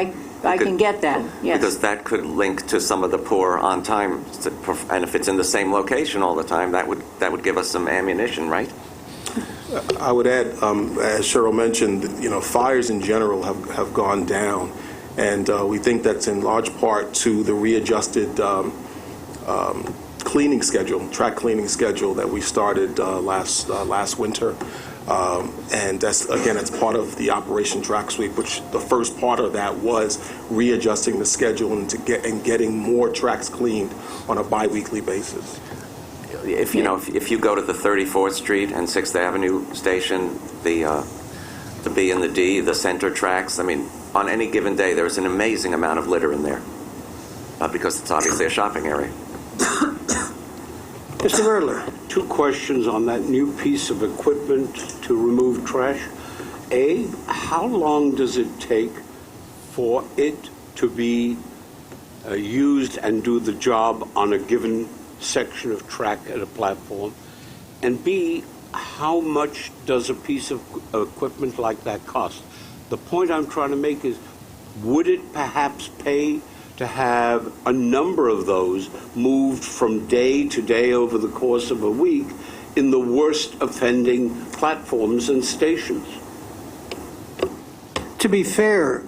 I can get that, yes. Because that could link to some of the poor on time, and if it's in the same location all the time, that would give us some ammunition, right? I would add, as Cheryl mentioned, fires in general have gone down, and we think that's in large part to the readjusted cleaning schedule, track cleaning schedule that we started last winter. And that's part of the Operation Track Sweep, which the first part of that was readjusting the schedule and getting more tracks cleaned on a biweekly basis. If you go to the 34th Street and 6th Avenue station, the B and the D, the center tracks, I mean, on any given day, there's an amazing amount of litter in there because it's obviously a shopping area. Mr. Merdler. Two questions on that new piece of equipment to remove trash. A, how long does it take for it to be used and do the job on a given section of track at a platform? And B, how much does a piece of equipment like that cost? The point I'm trying to make is, would it perhaps pay to have a number of those moved from day to day over the course of a week in the worst offending platforms and stations? To be fair,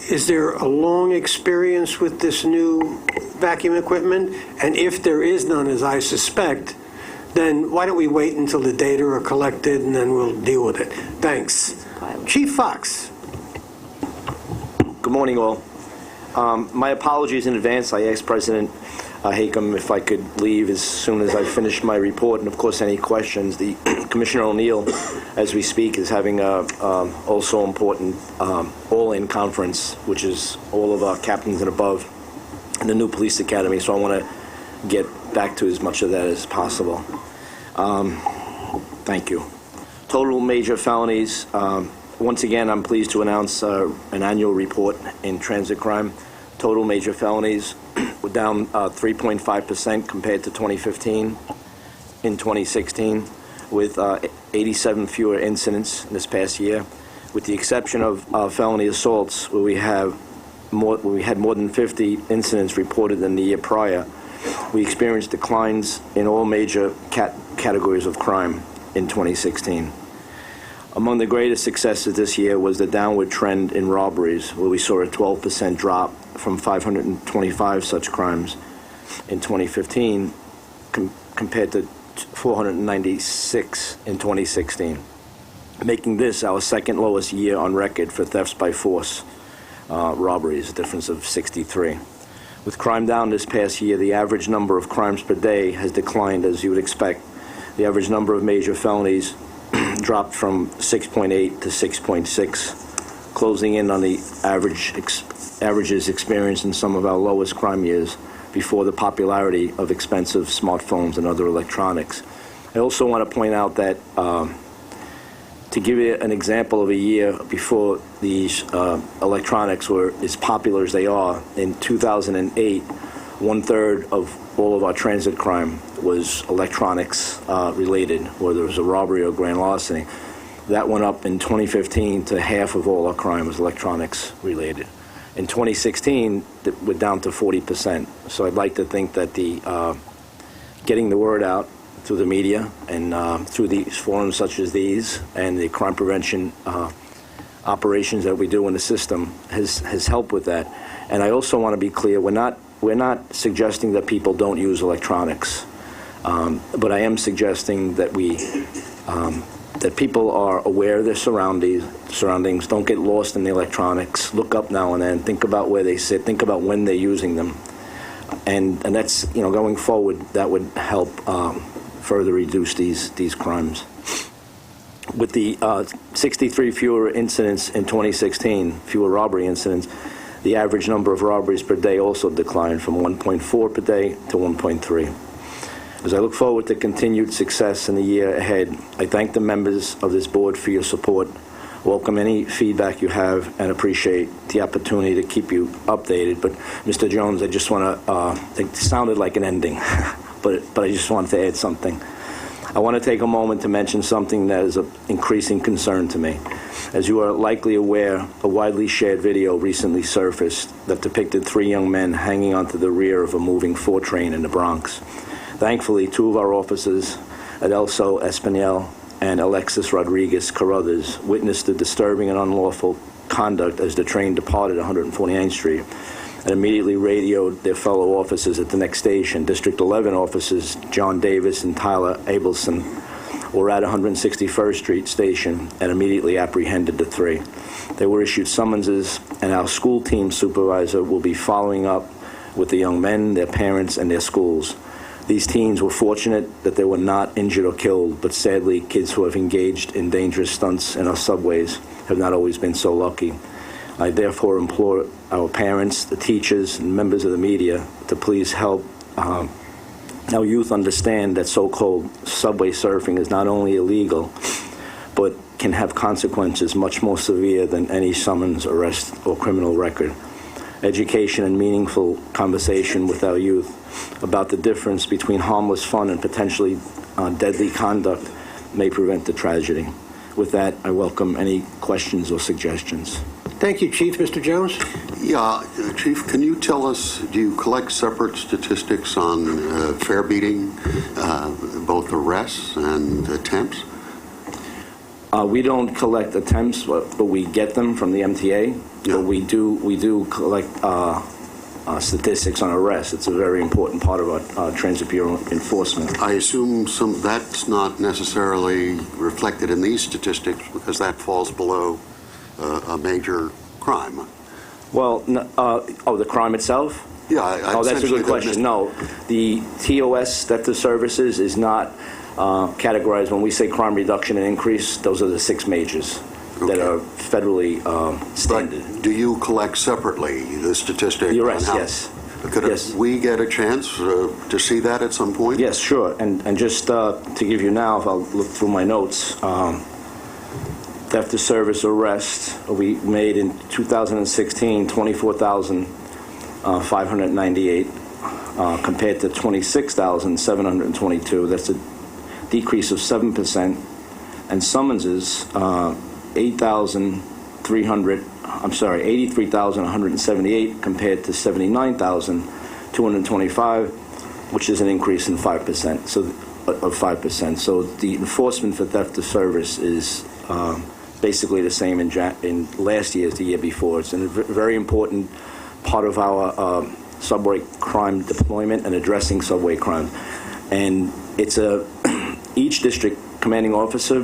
is there a long experience with this new vacuum equipment? And if there is none, as I suspect, then why don't we wait until the data are collected and then we'll deal with it? Thanks. Chief Fox. Good morning, all. My apologies in advance. I asked President Haycom if I could leave as soon as I finished my report, and of course, any questions. The Commissioner O'Neill, as we speak, is having a also important all-in conference, which is all of our captains and above in the new police academy. So I want to get back to as much of that as possible. Thank you. Total major felonies. Once again, I'm pleased to announce an annual report in transit crime. Total major felonies were down 3.5% compared to 2015 in 2016, with 87 fewer incidents this past year, with the exception of felony assaults, where we had more than 50 incidents reported than the year prior. We experienced declines in all major categories of crime in 2016. Among the greatest successes this year was the downward trend in robberies, where we saw a 12% drop from 525 such crimes in 2015 compared to 496 in 2016, making this our second lowest year on record for thefts by force robberies, a difference of 63. With crime down this past year, the average number of crimes per day has declined, as you would expect. The average number of major felonies dropped from 6.8 to 6.6, closing in on the averages experienced in some of our lowest crime years before the popularity of expensive smartphones and other electronics. I also want to point out that To give you an example of a year before these electronics were as popular as they are, in 2008, 1/3 of all of our transit crime was electronics related, whether it was a robbery or grand larceny. That went up in 2015 to half of all our crime was electronics related. In 2016, we're down to 40%. So I'd like to think that the getting the word out through the media and through these forums such as these and the crime prevention operations that we do in the system has helped with that. And I also want to be clear, we're not suggesting that people don't use electronics, but I am suggesting that that people are aware of their surroundings, don't get lost in the electronics, look up now and then, think about where they sit, think about when they're using them. And that's, going forward, that would help further reduce these crimes. With the 63 fewer incidents in 2016, fewer robbery incidents, the average number of robberies per day also declined from 1.4 per day to 1.3. As I look forward to continued success in the year ahead, I thank the members of this board for your support, welcome any feedback you have, and appreciate the opportunity to keep you updated. But Mr. Jones, I just want to, it sounded like an ending, but I just wanted to add something. I want to take a moment to mention something that is of increasing concern to me. As you are likely aware, a widely shared video recently surfaced that depicted 3 young men hanging onto the rear of a moving 4 train in the Bronx. Thankfully, 2 of our officers, Adelso Espinel and Alexis Rodriguez Carruthers, witnessed the disturbing and unlawful conduct as the train departed 149th Street and immediately radioed their fellow officers at the next station. District 11 officers John Davis and Tyler Abelson were at 161st Street station and immediately apprehended the 3. They were issued summonses, and our school team supervisor will be following up with the young men, their parents, and their schools. These teens were fortunate that they were not injured or killed, but sadly, kids who have engaged in dangerous stunts in our subways have not always been so lucky. I therefore implore our parents, the teachers, and members of the media to please help our youth understand that so-called subway surfing is not only illegal, but can have consequences much more severe than any summons, arrest, or criminal record. Education and meaningful conversation with our youth about the difference between harmless fun and potentially deadly conduct may prevent the tragedy. With that, I welcome any questions or suggestions. Thank you, Chief. Mr. Jones? Yeah, Chief, can you tell us, do you collect separate statistics on fare beating, both arrests and attempts? We don't collect attempts, but we get them from the MTA. Yeah. But we do collect statistics on arrests. It's a very important part of our Transit Bureau enforcement. I assume that's not necessarily reflected in these statistics because that falls below a major crime. Well, the crime itself? Yeah. That's a good question. No, the TOS, theft of services, is not categorized. When we say crime reduction and increase, those are the 6 majors that are federally standard. But do you collect separately the statistics? The arrests, yes. Could we get a chance to see that at some point? Yes, sure. And just to give you now, if I'll look through my notes, theft of service arrest, we made in 2016 24,598 compared to 26,722. That's a decrease of 7%. And summonses, 83,178 compared to 79,225, which is an increase in 5%. So of 5%. So the enforcement for theft of service is basically the same in last year as the year before. It's a very important part of our subway crime deployment and addressing subway crime. And it's each district commanding officer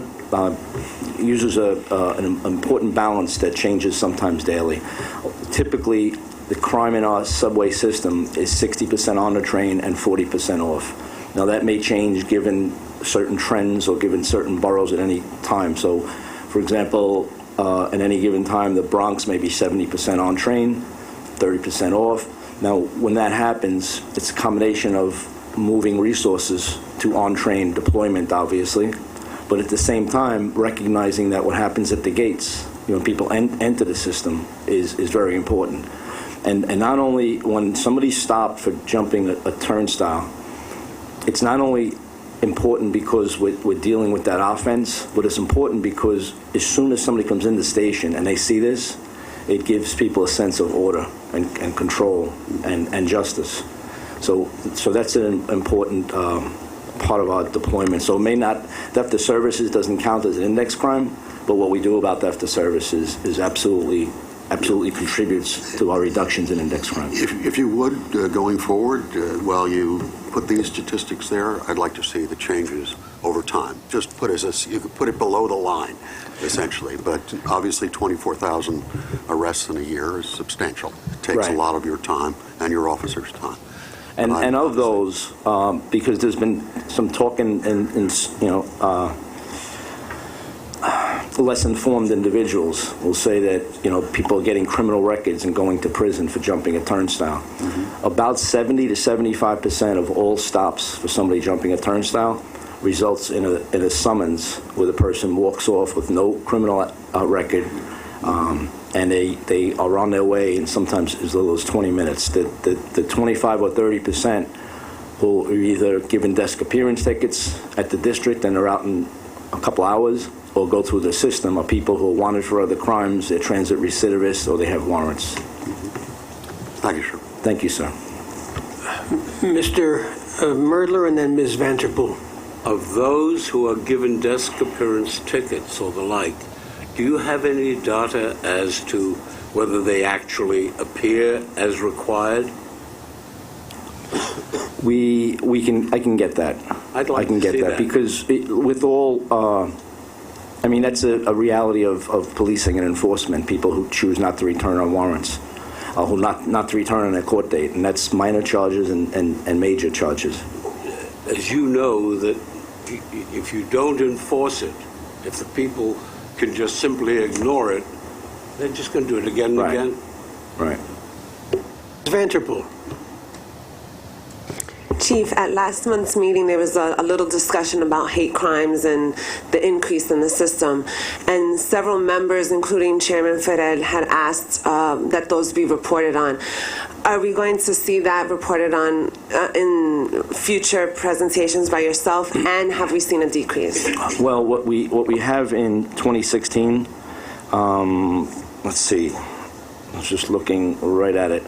uses an important balance that changes sometimes daily. Typically, the crime in our subway system is 60% on the train and 40% off. Now, that may change given certain trends or given certain boroughs at any time. So, for example, at any given time, the Bronx may be 70% on train, 30% off. Now, when that happens, it's a combination of moving resources to on-train deployment, obviously, but at the same time, recognizing that what happens at the gates, when people enter the system, is very important. And not only when somebody's stopped for jumping a turnstile, it's not only important because we're dealing with that offense, but it's important because as soon as somebody comes in the station and they see this, it gives people a sense of order and control and justice. So that's an important part of our deployment. So it may not, theft of services doesn't count as an index crime, but what we do about theft of services is absolutely contributes to our reductions in index crime. If you would, going forward, while you put these statistics there, I'd like to see the changes over time. Just put you could put it below the line, essentially. But obviously, 24,000 arrests in a year is substantial. It takes a lot of your time and your officers' time. And of those, because there's been some talk in less informed individuals will say that, people are getting criminal records and going to prison for jumping a turnstile. Mm-hmm. About 70 to 75% of all stops for somebody jumping a turnstile results in a summons where the person walks off with no criminal record, and they are on their way, and sometimes as little as 20 minutes. The 25 or 30% who are either given desk appearance tickets at the district and are out in a couple hours, or go through the system, are people who are wanted for other crimes, they're transit recidivists, or they have warrants. Thank you, sir. Thank you, sir. Mr. Merdler and then Ms. Vanterpool. Of those who are given desk appearance tickets or the like, do you have any data as to whether they actually appear as required? I can get that. I'd like I can to get see that because with all, that's a reality of policing and enforcement. People who choose not to return on warrants, who not to return on a court date, and that's minor charges and major charges. As you know, that if you don't enforce it, if the people can just simply ignore it, they're just going to do it again and again. Right. Vanterpool. Chief, at last month's meeting, there was a little discussion about hate crimes and the increase in the system. And several members, including Chairman Ferrer, had asked that those be reported on. Are we going to see that reported on in future presentations by yourself? And have we seen a decrease? Well, what we have in 2016, let's see, I was just looking right at it.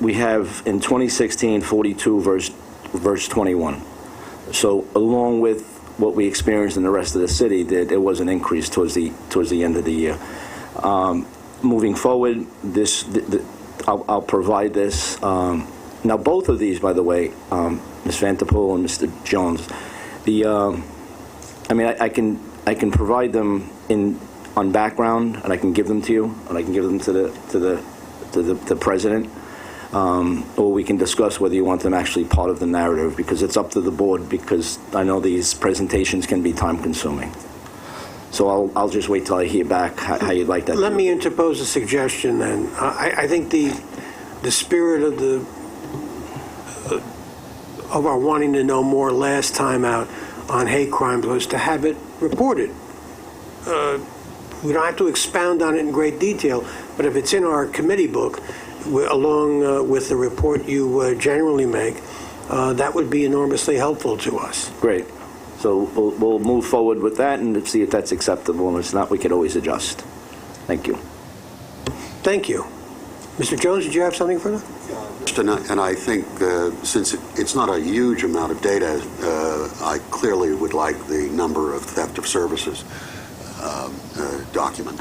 We have in 2016 42 verse 21. So along with what we experienced in the rest of the city, there was an increase towards the end of the year. Moving forward, I'll provide this. Now both of these, by the way, Ms. Vanterpool and Mr. Jones, I can provide them on background, and I can give them to you, and I can give them to the president. Or we can discuss whether you want them actually part of the narrative, because it's up to the board, because I know these presentations can be time-consuming. So I'll just wait till I hear back how you'd like that. Let me interpose a suggestion then. I think the spirit of our wanting to know more last time out on hate crimes was to have it reported. We don't have to expound on it in great detail, but if it's in our committee book, along with the report you generally make, that would be enormously helpful to us. Great. So we'll move forward with that and see if that's acceptable, and if it's not, we could always adjust. Thank you. Thank you. Mr. Jones, did you have something further? And I think since it's not a huge amount of data, I clearly would like the number of theft of services document.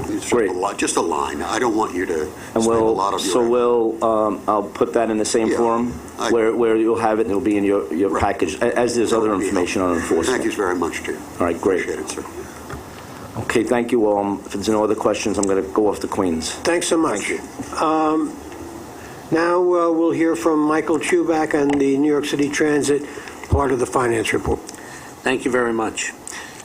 Just a line. I don't want you to spend a lot of your... So I'll put that in the same forum where you'll have it, and it'll be in your package, as there's other information on enforcement. Thank you very much, Chief. All right, great. Appreciate it, sir. Okay, thank you all. If there's no other questions, I'm going to go off to Queens. Thanks so much. Thank you. Now we'll hear from Michael Chubak on the New York City Transit, part of the finance report. Thank you very much.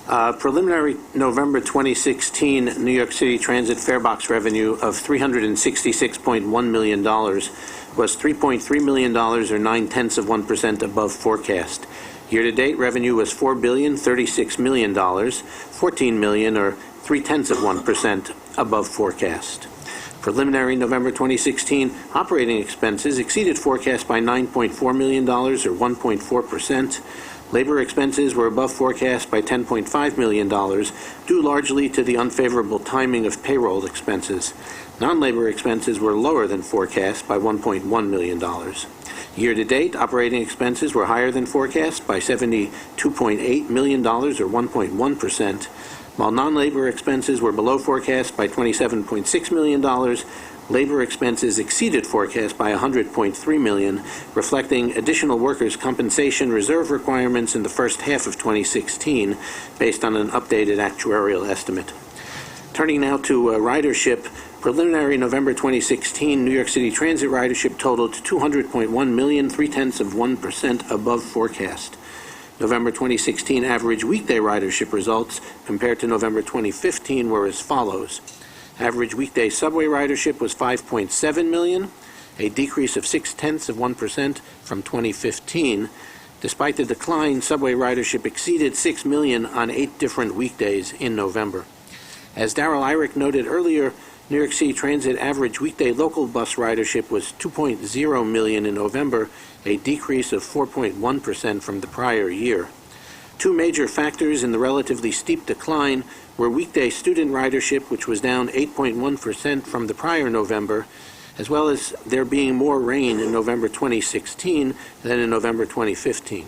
Preliminary November 2016 New York City Transit farebox revenue of $366.1 million was $3.3 million, or 0.9% above forecast. Year-to-date revenue was $4,036 million, 14 million or 0.3% above forecast. Preliminary November 2016 operating expenses exceeded forecast by $9.4 million or 1.4%. Labor expenses were above forecast by $10.5 million, due largely to the unfavorable timing of payroll expenses. Non-labor expenses were lower than forecast by $1.1 million. Year-to-date, operating expenses were higher than forecast by $72.8 million or 1.1%, while non-labor expenses were below forecast by $27.6 million. Labor expenses exceeded forecast by $100.3 million, reflecting additional workers' compensation reserve requirements in the first half of 2016, based on an updated actuarial estimate. Turning now to ridership, preliminary November 2016 New York City Transit ridership totaled 200.1 million, 0.3% above forecast. November 2016 average weekday ridership results compared to November 2015 were as follows. Average weekday subway ridership was 5.7 million, a decrease of 0.6% from 2015. Despite the decline, subway ridership exceeded 6 million on 8 different weekdays in November. As Darrell Irick noted earlier, New York City Transit average weekday local bus ridership was 2.0 million in November, a decrease of 4.1% from the prior year. Two major factors in the relatively steep decline were weekday student ridership, which was down 8.1% from the prior November, as well as there being more rain in November 2016 than in November 2015.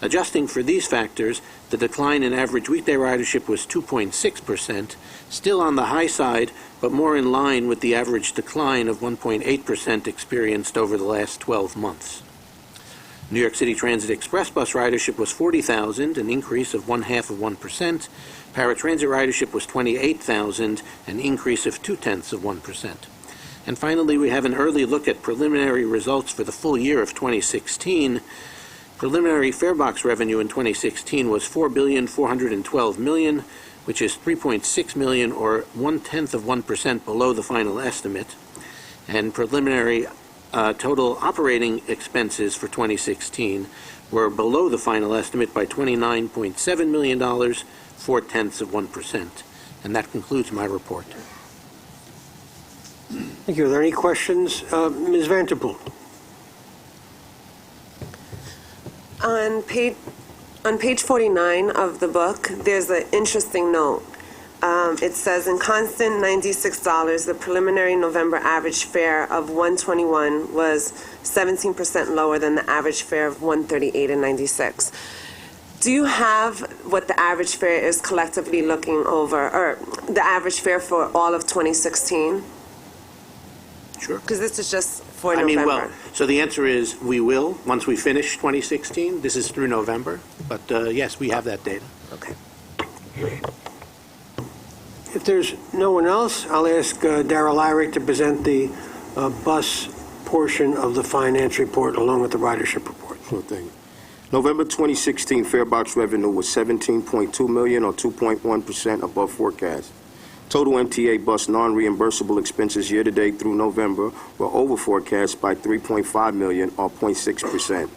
Adjusting for these factors, the decline in average weekday ridership was 2.6%, still on the high side, but more in line with the average decline of 1.8% experienced over the last 12 months. New York City Transit Express bus ridership was 40,000, an increase of 0.5%. Paratransit ridership was 28,000, an increase of 0.2%. And finally, we have an early look at preliminary results for the full year of 2016. Preliminary farebox revenue in 2016 was $4,412 million, which is 3.6 million or 0.1% below the final estimate. And preliminary total operating expenses for 2016 were below the final estimate by $29.7 million, 0.4%. And that concludes my report. Thank you. Are there any questions? Ms. Vanterpool. On page 49 of the book, there's an interesting note. It says, in constant $96, the preliminary November average fare of $121 was 17% lower than the average fare of $138.96. Do you have what the average fare is collectively looking over, or the average fare for all of 2016? Sure. Because this is just for November. Well, so the answer is we will, once we finish 2016. This is through November, but yes, we have that data. Okay. If there's no one else, I'll ask Darrell Irick to present the bus portion of the finance report along with the ridership report. Sure thing. November 2016 farebox revenue was 17.2 million or 2.1% above forecast. Total MTA bus non-reimbursable expenses year-to-date through November were over forecast by 3.5 million or 0.6%.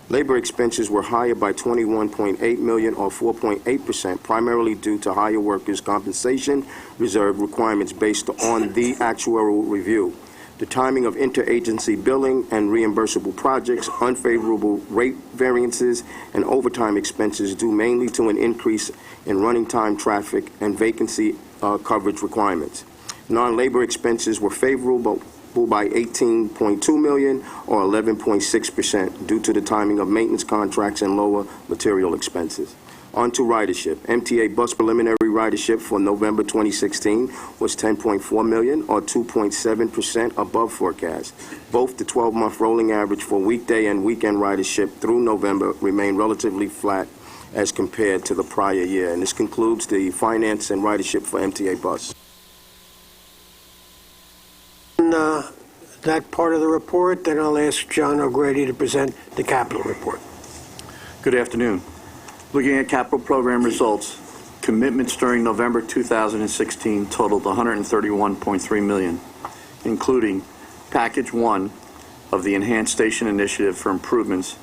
Labor expenses were higher by 21.8 million or 4.8%, primarily due to higher workers' compensation reserve requirements based on the actuarial review. The timing of interagency billing and reimbursable projects, unfavorable rate variances, and overtime expenses due mainly to an increase in running time traffic and vacancy coverage requirements. Non-labor expenses were favorable by 18.2 million or 11.6% due to the timing of maintenance contracts and lower material expenses. On to ridership. MTA bus preliminary ridership for November 2016 was 10.4 million or 2.7% above forecast. Both the 12-month rolling average for weekday and weekend ridership through November remained relatively flat as compared to the prior year. And this concludes the finance and ridership for MTA bus. That part of the report, then I'll ask John O'Grady to present the capital report. Good afternoon. Looking at capital program results, commitments during November 2016 totaled $131.3 million, including Package 1 of the Enhanced Station Initiative for improvements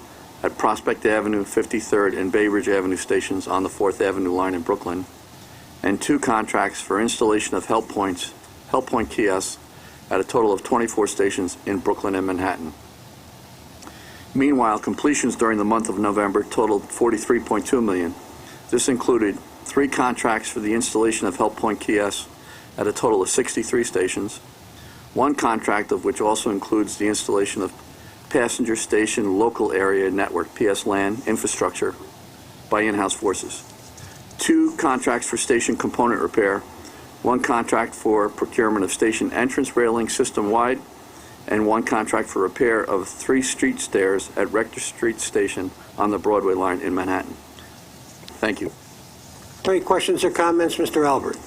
at Prospect Avenue, 53rd, and Bay Ridge Avenue stations on the 4th Avenue line in Brooklyn, and 2 contracts for installation of help point kiosks at a total of 24 stations in Brooklyn and Manhattan. Meanwhile, completions during the month of November totaled $43.2 million. This included 3 contracts for the installation of help point kiosks at a total of 63 stations, 1 contract of which also includes the installation of passenger station local area network (PS-LAN) infrastructure by in-house forces, 2 contracts for station component repair, 1 contract for procurement of station entrance railing system-wide, and 1 contract for repair of 3 street stairs at Rector Street Station on the Broadway line in Manhattan. Thank you. Any questions or comments, Mr. Albert?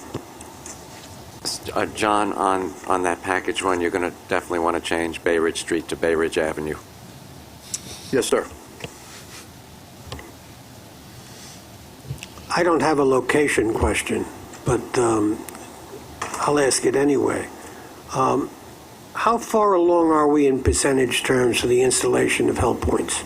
John, on that package one, you're going to definitely want to change Bay Ridge Street to Bay Ridge Avenue. Yes, sir. I don't have a location question, but I'll ask it anyway. How far along are we in percentage terms for the installation of help points?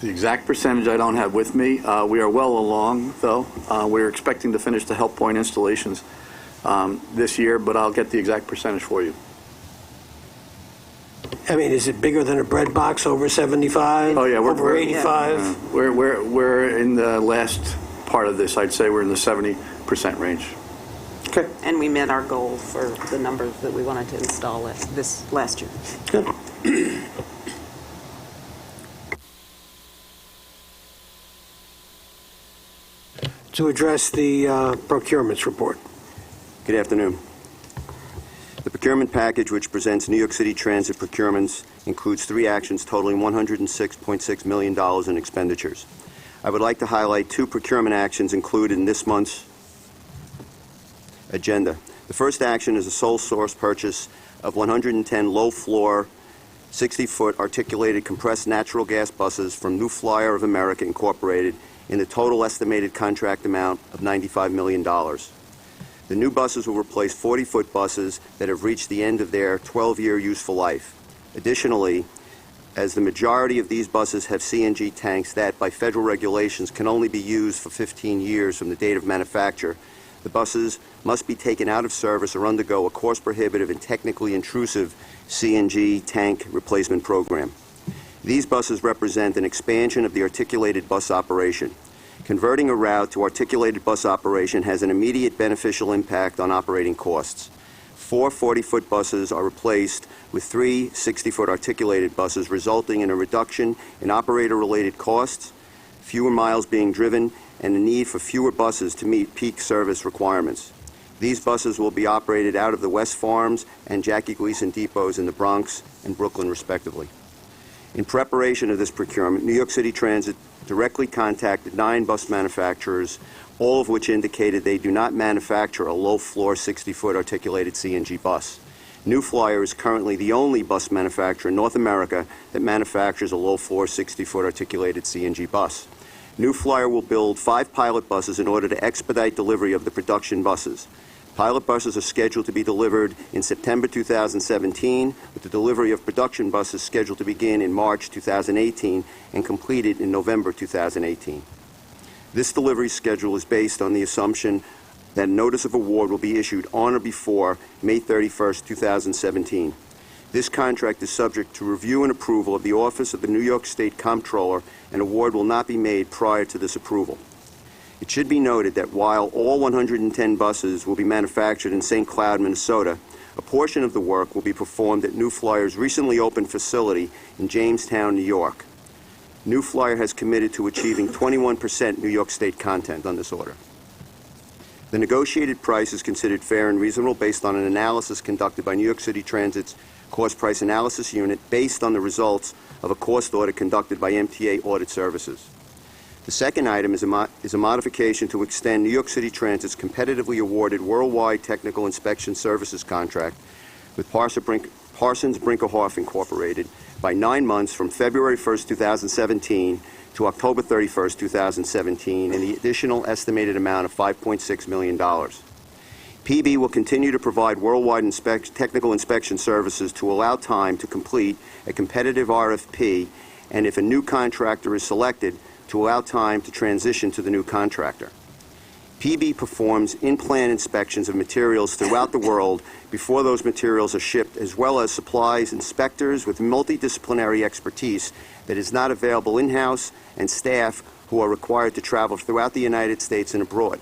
The exact percentage I don't have with me. We are well along, though. We're expecting to finish the help point installations this year, but I'll get the exact percentage for you. I mean, is it bigger than a bread box, over 75? Oh, yeah. Over 85? We're in the last part of this. I'd say we're in the 70% range. Okay. And we met our goal for the numbers that we wanted to install this last year. Good. To address the procurements report. Good afternoon. The procurement package, which presents New York City Transit procurements, includes 3 actions totaling $106.6 million in expenditures. I would like to highlight 2 procurement actions included in this month's agenda. The first action is a sole source purchase of 110 low-floor, 60-foot articulated compressed natural gas buses from New Flyer of America, Incorporated, in the total estimated contract amount of $95 million. The new buses will replace 40-foot buses that have reached the end of their 12-year useful life. Additionally, as the majority of these buses have CNG tanks that, by federal regulations, can only be used for 15 years from the date of manufacture, the buses must be taken out of service or undergo a cost-prohibitive and technically intrusive CNG tank replacement program. These buses represent an expansion of the articulated bus operation. Converting a route to articulated bus operation has an immediate beneficial impact on operating costs. 4 40-foot buses are replaced with 3 60-foot articulated buses, resulting in a reduction in operator-related costs, fewer miles being driven, and the need for fewer buses to meet peak service requirements. These buses will be operated out of the West Farms and Jackie Gleason depots in the Bronx and Brooklyn, respectively. In preparation of this procurement, New York City Transit directly contacted 9 bus manufacturers, all of which indicated they do not manufacture a low-floor 60-foot articulated CNG bus. New Flyer is currently the only bus manufacturer in North America that manufactures a low-floor 60-foot articulated CNG bus. New Flyer will build 5 pilot buses in order to expedite delivery of the production buses. Pilot buses are scheduled to be delivered in September 2017, with the delivery of production buses scheduled to begin in March 2018 and completed in November 2018. This delivery schedule is based on the assumption that notice of award will be issued on or before May 31, 2017. This contract is subject to review and approval of the Office of the New York State Comptroller, and award will not be made prior to this approval. It should be noted that while all 110 buses will be manufactured in St. Cloud, Minnesota, a portion of the work will be performed at New Flyer's recently opened facility in Jamestown, New York. New Flyer has committed to achieving 21% New York State content on this order. The negotiated price is considered fair and reasonable based on an analysis conducted by New York City Transit's Cost Price Analysis Unit based on the results of a cost audit conducted by MTA Audit Services. The second item is a modification to extend New York City Transit's competitively awarded worldwide technical inspection services contract with Parsons Brinckerhoff Incorporated by 9 months from February 1, 2017 to October 31, 2017, and the additional estimated amount of $5.6 million. PB will continue to provide worldwide technical inspection services to allow time to complete a competitive RFP, and if a new contractor is selected, to allow time to transition to the new contractor. PB performs in-plant inspections of materials throughout the world before those materials are shipped, as well as supplies inspectors with multidisciplinary expertise that is not available in-house, and staff who are required to travel throughout the United States and abroad.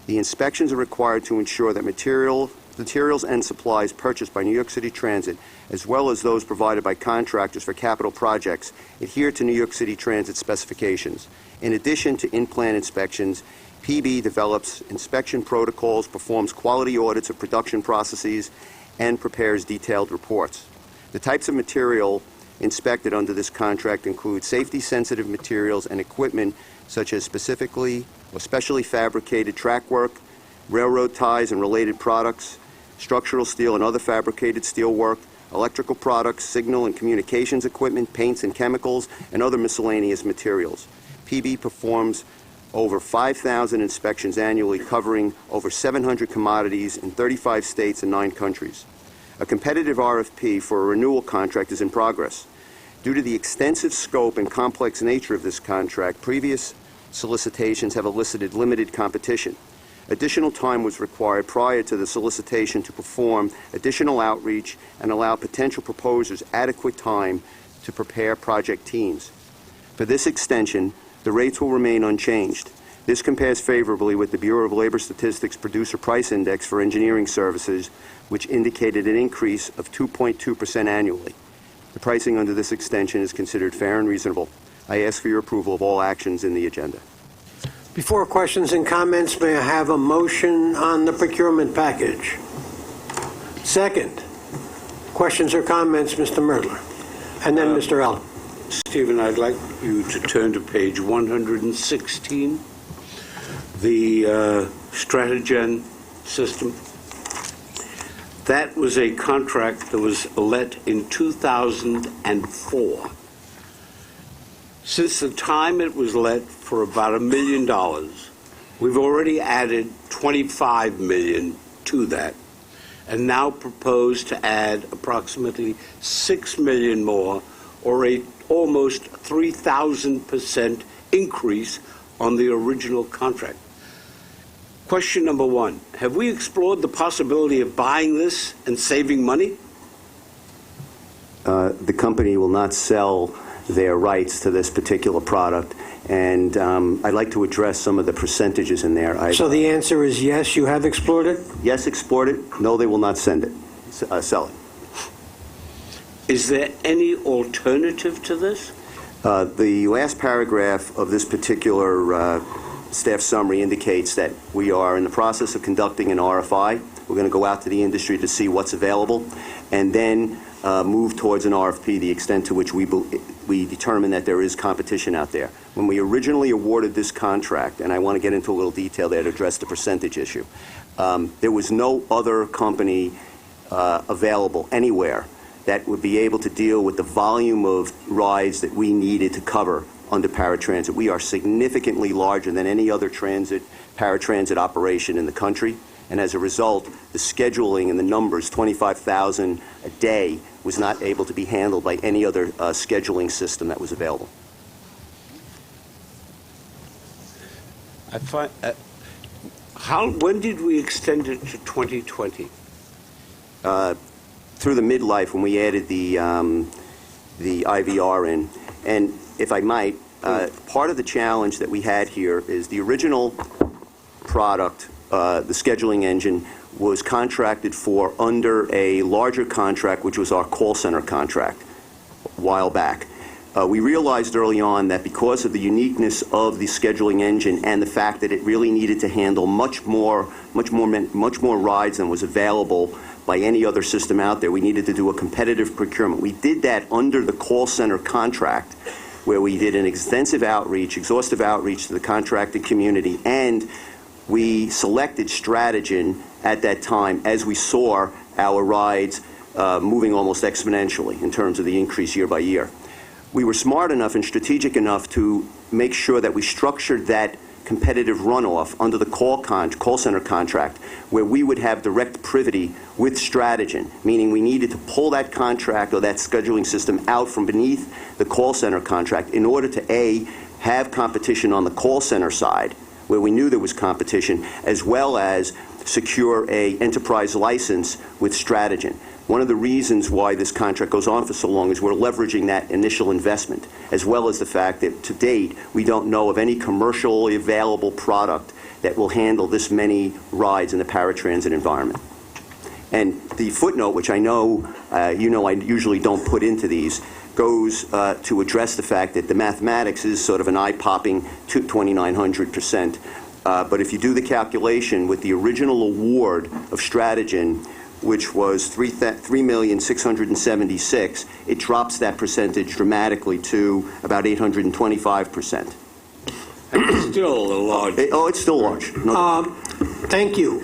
The inspections are required to ensure that materials and supplies purchased by New York City Transit, as well as those provided by contractors for capital projects, adhere to New York City Transit specifications. In addition to in-plant inspections, PB develops inspection protocols, performs quality audits of production processes, and prepares detailed reports. The types of material inspected under this contract include safety-sensitive materials and equipment such as specifically or specially fabricated track work, railroad ties and related products, structural steel and other fabricated steel work, electrical products, signal and communications equipment, paints and chemicals, and other miscellaneous materials. PB performs over 5,000 inspections annually, covering over 700 commodities in 35 states and 9 countries. A competitive RFP for a renewal contract is in progress. Due to the extensive scope and complex nature of this contract, previous solicitations have elicited limited competition. Additional time was required prior to the solicitation to perform additional outreach and allow potential proposers adequate time to prepare project teams. For this extension, the rates will remain unchanged. This compares favorably with the Bureau of Labor Statistics Producer Price Index for engineering services, which indicated an increase of 2.2% annually. The pricing under this extension is considered fair and reasonable. I ask for your approval of all actions in the agenda. Before questions and comments, may I have a motion on the procurement package? Second. Questions or comments, Mr. Merdler? And then Mr. Allen. Stephen, I'd like you to turn to page 116, the Stratagen system. That was a contract that was let in 2004. Since the time it was let for about $1 million, we've already added $25 million to that, and now propose to add approximately $6 million more, or a almost 3,000% increase on the original contract. Question number one, have we explored the possibility of buying this and saving money? The company will not sell their rights to this particular product, and I'd like to address some of the percentages in there. So the answer is yes, you have explored it? Yes, explored it. No, they will not sell it. Is there any alternative to this? The last paragraph of this particular staff summary indicates that we are in the process of conducting an RFI. We're going to go out to the industry to see what's available, and then move towards an RFP, the extent to which we determine that there is competition out there. When we originally awarded this contract, and I want to get into a little detail there to address the percentage issue, there was no other company available anywhere that would be able to deal with the volume of rides that we needed to cover under paratransit. We are significantly larger than any other paratransit operation in the country, and as a result, the scheduling and the numbers, 25,000 a day, was not able to be handled by any other scheduling system that was available. When did we extend it to 2020? Through the midlife, when we added the IVR in. And if I might, part of the challenge that we had here is the original product, the scheduling engine, was contracted for under a larger contract, which was our call center contract a while back. We realized early on that because of the uniqueness of the scheduling engine and the fact that it really needed to handle much more rides than was available by any other system out there, we needed to do a competitive procurement. We did that under the call center contract, where we did an exhaustive outreach to the contracted community, and we selected Stratagen at that time as we saw our rides moving almost exponentially in terms of the increase year by year. We were smart enough and strategic enough to make sure that we structured that competitive runoff under the call center contract, where we would have direct privity with Stratogen, meaning we needed to pull that contract or that scheduling system out from beneath the call center contract in order to, A, have competition on the call center side, where we knew there was competition, as well as secure a enterprise license with Stratogen. One of the reasons why this contract goes on for so long is we're leveraging that initial investment, as well as the fact that to date we don't know of any commercially available product that will handle this many rides in the paratransit environment. And the footnote, which I know I usually don't put into these, goes to address the fact that the mathematics is sort of an eye-popping 2,900%. But if you do the calculation with the original award of Stratogen, which was $3,676,000, it drops that percentage dramatically to about 825%. Still a large. It's still large. Thank you.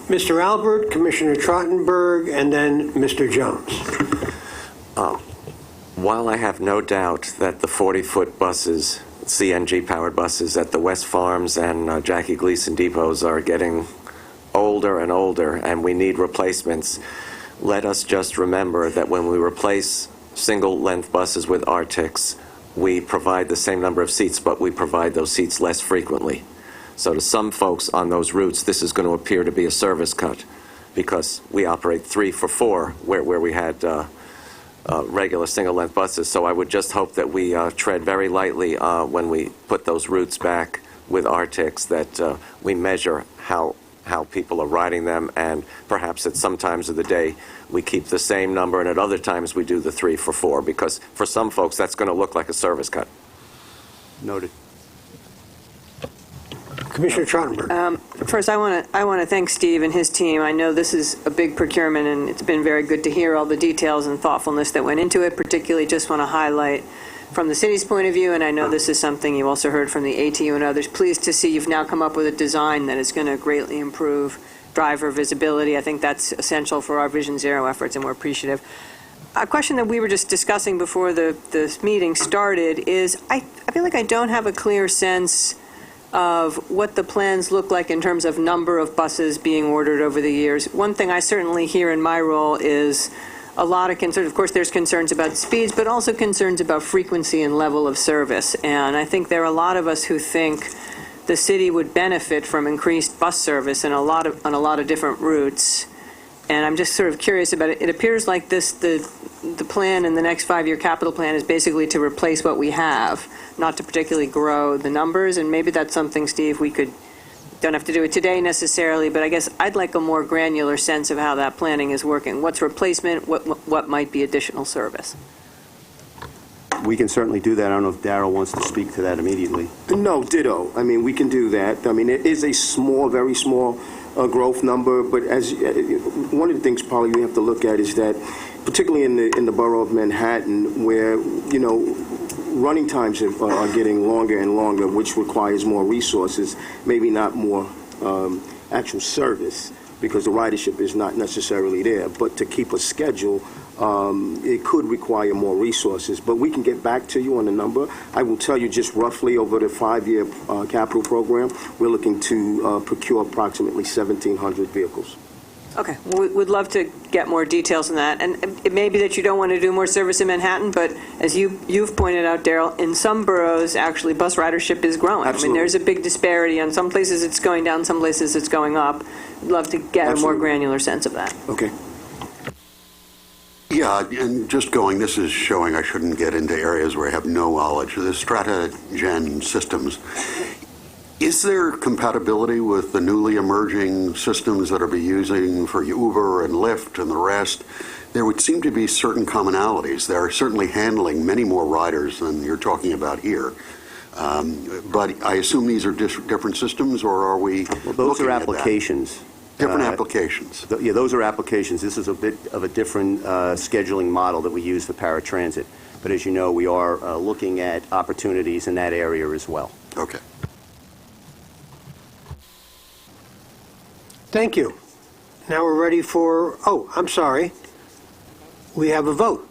Mr. Albert, Commissioner Trottenberg, and then Mr. Jones. While I have no doubt that the 40-foot buses, CNG-powered buses at the West Farms and Jackie Gleason depots are getting older and older, and we need replacements, let us just remember that when we replace single-length buses with Arctics, we provide the same number of seats, but we provide those seats less frequently. So to some folks on those routes, this is going to appear to be a service cut, because we operate 3 for 4 where we had regular single-length buses. So I would just hope that we tread very lightly when we put those routes back with Arctics, that we measure how people are riding them, and perhaps at some times of the day we keep the same number, and at other times we do the 3 for 4, because for some folks that's going to look like a service cut. Noted. Commissioner Trottenberg. First, I want to thank Steve and his team. I know this is a big procurement, and it's been very good to hear all the details and thoughtfulness that went into it. Particularly, just want to highlight from the city's point of view, and I know this is something you also heard from the ATU and others. Pleased to see you've now come up with a design that is going to greatly improve driver visibility. I think that's essential for our Vision Zero efforts, and we're appreciative. A question that we were just discussing before the meeting started is, I feel like I don't have a clear sense of what the plans look like in terms of number of buses being ordered over the years. One thing I certainly hear in my role is a lot of concerns. Of course, there's concerns about speeds, but also concerns about frequency and level of service. And I think there are a lot of us who think the city would benefit from increased bus service on a lot of different routes. And I'm just sort of curious about it. It appears like the plan in the next 5-year capital plan is basically to replace what we have, not to particularly grow the numbers. And maybe that's something, Steve, don't have to do it today necessarily, but I guess I'd like a more granular sense of how that planning is working. What's replacement? What might be additional service? We can certainly do that. I don't know if Darrell wants to speak to that immediately. No, ditto. I mean, we can do that. I mean, it is a small, very small growth number, but as one of the things probably we have to look at is that, particularly in the borough of Manhattan, where running times are getting longer and longer, which requires more resources, maybe not more actual service, because the ridership is not necessarily there, but to keep a schedule, it could require more resources. But we can get back to you on the number. I will tell you just roughly over the 5-year capital program, we're looking to procure approximately 1,700 vehicles. Okay, well, we'd love to get more details on that. And it may be that you don't want to do more service in Manhattan, but as you've pointed out, Darrell, in some boroughs, actually, bus ridership is growing. Absolutely. I mean, there's a big disparity. In some places it's going down, some places it's going up. We'd love to get a more granular sense of that. Okay. Yeah, and this is showing I shouldn't get into areas where I have no knowledge. The Stratogen systems, is there compatibility with the newly emerging systems that are being using for Uber and Lyft and the rest? There would seem to be certain commonalities. They're certainly handling many more riders than you're talking about here. But I assume these are different systems, or are we Those are applications. Different applications. Yeah, those are applications. This is a bit of a different scheduling model that we use for paratransit. But as you know, we are looking at opportunities in that area as well. Okay. Thank you. Now we're ready for, I'm sorry. We have a vote.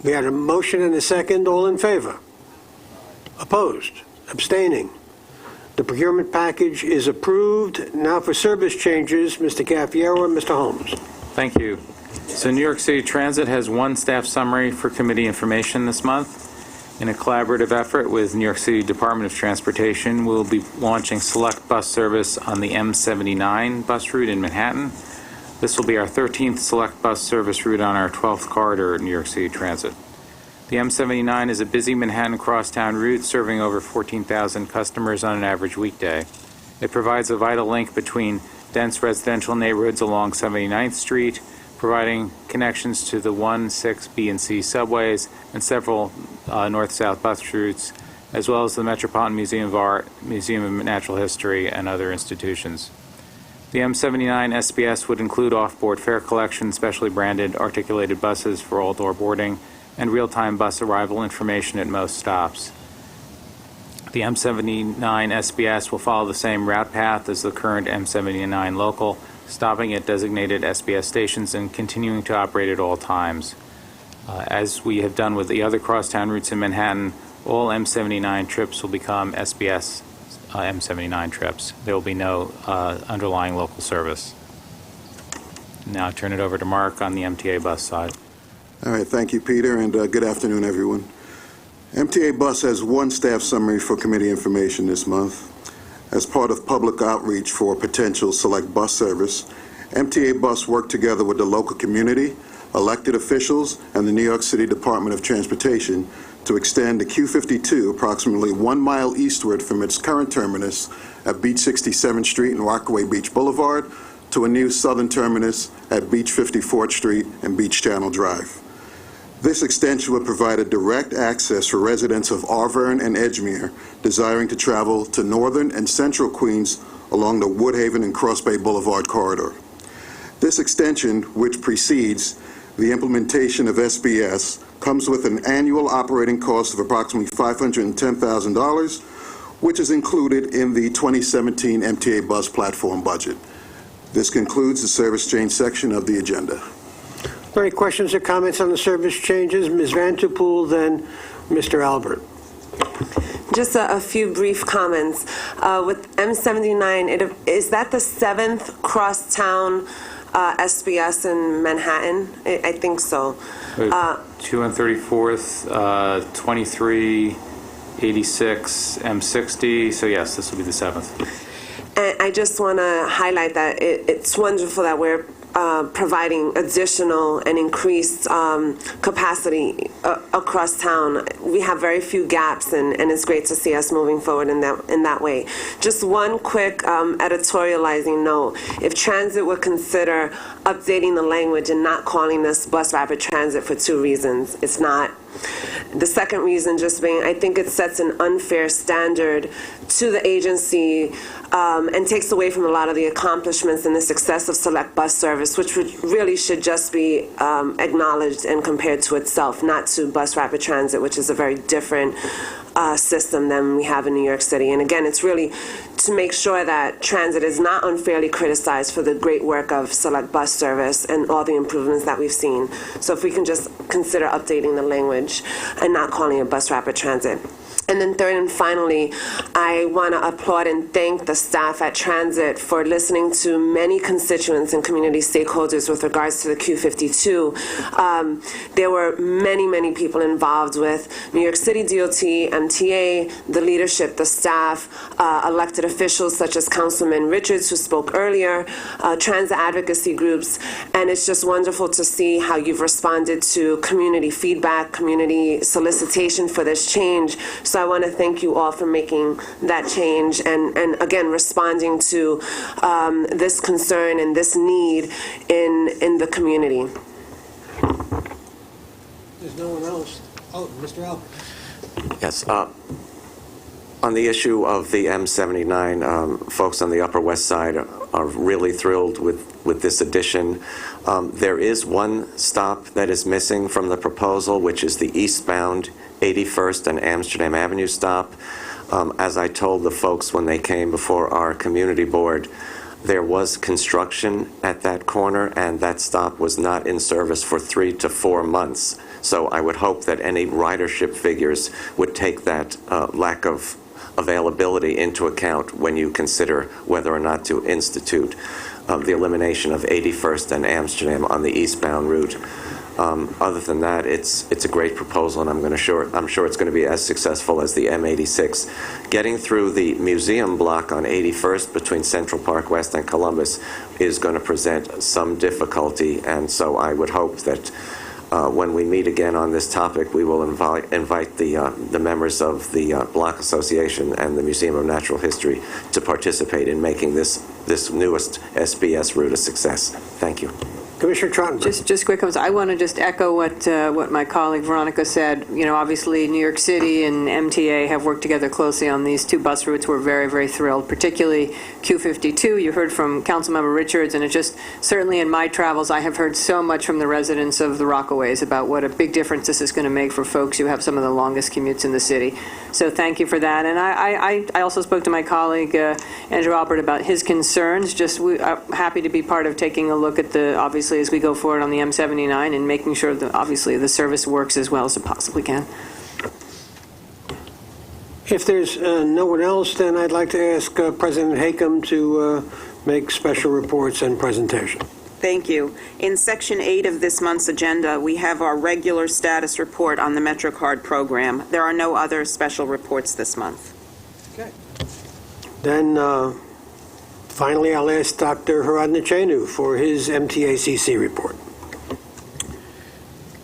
We had a motion and a second. All in favor? Opposed? Abstaining? The procurement package is approved. Now for service changes, Mr. Caffiero and Mr. Holmes. Thank you. So New York City Transit has one staff summary for committee information this month. In a collaborative effort with New York City Department of Transportation, we'll be launching select bus service on the M79 bus route in Manhattan. This will be our 13th select bus service route on our 12th corridor at New York City Transit. The M79 is a busy Manhattan crosstown route serving over 14,000 customers on an average weekday. It provides a vital link between dense residential neighborhoods along 79th Street, providing connections to the 1, 6, B, and C subways and several north-south bus routes, as well as the Metropolitan Museum of Art, Museum of Natural History, and other institutions. The M79 SBS would include off-board fare collection, specially branded articulated buses for all-door boarding, and real-time bus arrival information at most stops. The M79 SBS will follow the same route path as the current M79 local, stopping at designated SBS stations and continuing to operate at all times. As we have done with the other crosstown routes in Manhattan, all M79 trips will become SBS M79 trips. There will be no underlying local service. Now I turn it over to Mark on the MTA bus side. All right, thank you, Peter, and good afternoon, everyone. MTA Bus has one staff summary for committee information this month. As part of public outreach for potential select bus service, MTA Bus worked together with the local community, elected officials, and the New York City Department of Transportation to extend the Q52 approximately 1 mile eastward from its current terminus at Beach 67th Street and Rockaway Beach Boulevard to a new southern terminus at Beach 54th Street and Beach Channel Drive. This extension would provide a direct access for residents of Arverne and Edgemere desiring to travel to northern and central Queens along the Woodhaven and Cross Bay Boulevard corridor. This extension, which precedes the implementation of SBS, comes with an annual operating cost of approximately $510,000, which is included in the 2017 MTA Bus platform budget. This concludes the service change section of the agenda. Any questions or comments on the service changes? Ms. Vanterpool, then Mr. Albert. Just a few brief comments. With M79, is that the 7th crosstown SBS in Manhattan? I think so. 2 and 34th, 23, 86, M60. So yes, this will be the 7th. And I just want to highlight that it's wonderful that we're providing additional and increased capacity across town. We have very few gaps, and it's great to see us moving forward in that way. Just one quick editorializing note. If transit would consider updating the language and not calling this bus rapid transit for 2 reasons. It's not. The second reason just being, I think it sets an unfair standard to the agency and takes away from a lot of the accomplishments and the success of select bus service, which really should just be acknowledged and compared to itself, not to bus rapid transit, which is a very different system than we have in New York City. And again, it's really to make sure that transit is not unfairly criticized for the great work of select bus service and all the improvements that we've seen. So if we can just consider updating the language and not calling it bus rapid transit. And then third and finally, I want to applaud and thank the staff at Transit for listening to many constituents and community stakeholders with regards to the Q52. There were many people involved with New York City DOT, MTA, the leadership, the staff, elected officials such as Councilman Richards, who spoke earlier, transit advocacy groups, and it's just wonderful to see how you've responded to community feedback, community solicitation for this change. So I want to thank you all for making that change and again, responding to this concern and this need in the community. There's no one else. Oh, Mr. Albert. Yes. On the issue of the M79, folks on the Upper West Side are really thrilled with this addition. There is one stop that is missing from the proposal, which is the eastbound 81st and Amsterdam Avenue stop. As I told the folks when they came before our community board, there was construction at that corner, and that stop was not in service for 3 to 4 months. So I would hope that any ridership figures would take that lack of availability into account when you consider whether or not to institute the elimination of 81st and Amsterdam on the eastbound route. Other than that, it's a great proposal, and I'm sure it's going to be as successful as the M86. Getting through the museum block on 81st between Central Park West and Columbus is going to present some difficulty, and so I would hope that when we meet again on this topic, we will invite the members of the Block Association and the Museum of Natural History to participate in making this newest SBS route a success. Thank you. Commissioner Trottenberg. Just quick comments. I want to just echo what my colleague Veronica said. You know, obviously New York City and MTA have worked together closely on these two bus routes. We're very, very thrilled, particularly Q52. You heard from Councilmember Richards, and it just, certainly in my travels, I have heard so much from the residents of the Rockaways about what a big difference this is going to make for folks who have some of the longest commutes in the city. So thank you for that. And I also spoke to my colleague, Andrew Albert, about his concerns. Just I'm happy to be part of taking a look at obviously, as we go forward on the M79 and making sure that obviously the service works as well as it possibly can. If there's no one else, then I'd like to ask President Haycom to make special reports and presentation. Thank you. In Section 8 of this month's agenda, we have our regular status report on the MetroCard program. There are no other special reports this month. Okay. Then finally, I'll ask Dr. Haradnichenu for his MTACC report.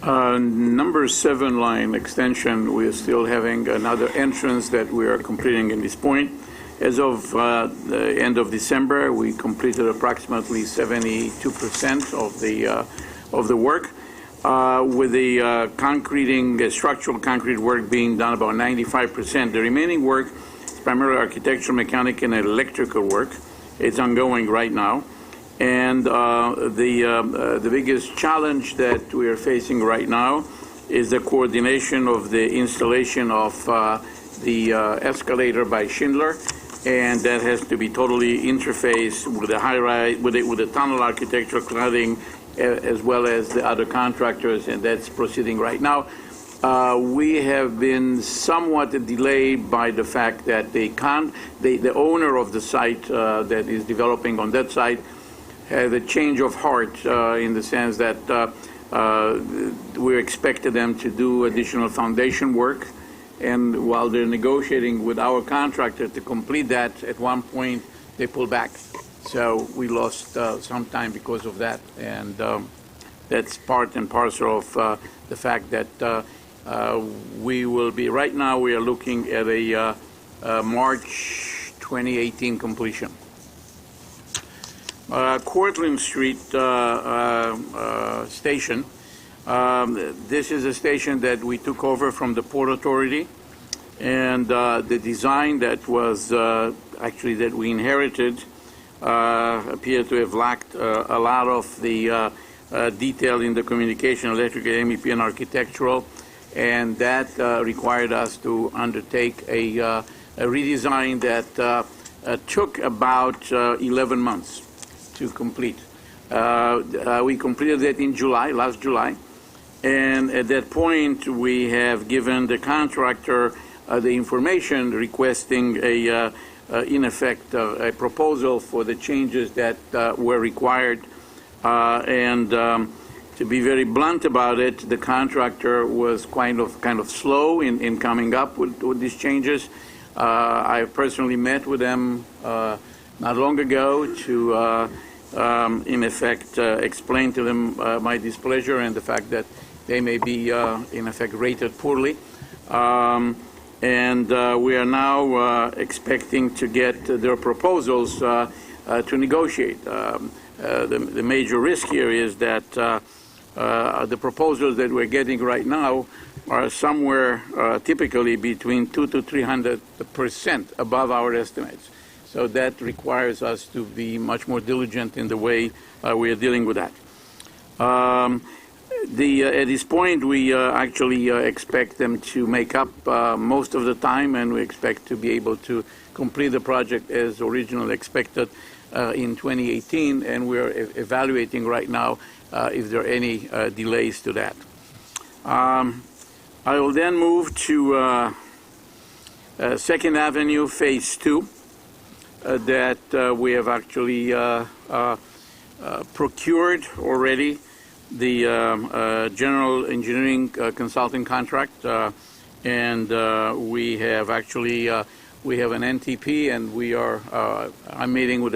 Number 7 line extension, we are still having another entrance that we are completing at this point. As of the end of December, we completed approximately 72% of the work, with the structural concrete work being done about 95%. The remaining work is primarily architectural, mechanical, and electrical work. It's ongoing right now, and the biggest challenge that we are facing right now is the coordination of the installation of the escalator by Schindler, and that has to be totally interfaced with the high-rise, with the tunnel architectural cladding, as well as the other contractors, and that's proceeding right now. We have been somewhat delayed by the fact that the owner of the site that is developing on that site had a change of heart in the sense that we expected them to do additional foundation work, and while they're negotiating with our contractor to complete that, at one point they pulled back. So we lost some time because of that, and that's part and parcel of the fact that we will be, right now we are looking at a March 2018 completion. Cortlandt Street station. This is a station that we took over from the Port Authority, and the design that was actually that we inherited appeared to have lacked a lot of the detail in the communication, electrical, MEP, and architectural, and that required us to undertake a redesign that took about 11 months to complete. We completed that in July, last July, and at that point we have given the contractor the information requesting in effect a proposal for the changes that were required, and to be very blunt about it, the contractor was kind of slow in coming up with these changes. I personally met with them not long ago to in effect explain to them my displeasure and the fact that they may be in effect rated poorly, and we are now expecting to get their proposals to negotiate. The major risk here is that the proposals that we're getting right now are somewhere typically between 200 to 300% above our estimates. So that requires us to be much more diligent in the way we are dealing with that. At this point, we actually expect them to make up most of the time, and we expect to be able to complete the project as originally expected in 2018, and we're evaluating right now if there are any delays to that. I will then move to Second Avenue Phase 2 that we have actually procured already the general engineering consulting contract, and we have actually we have an NTP, and we are I'm meeting with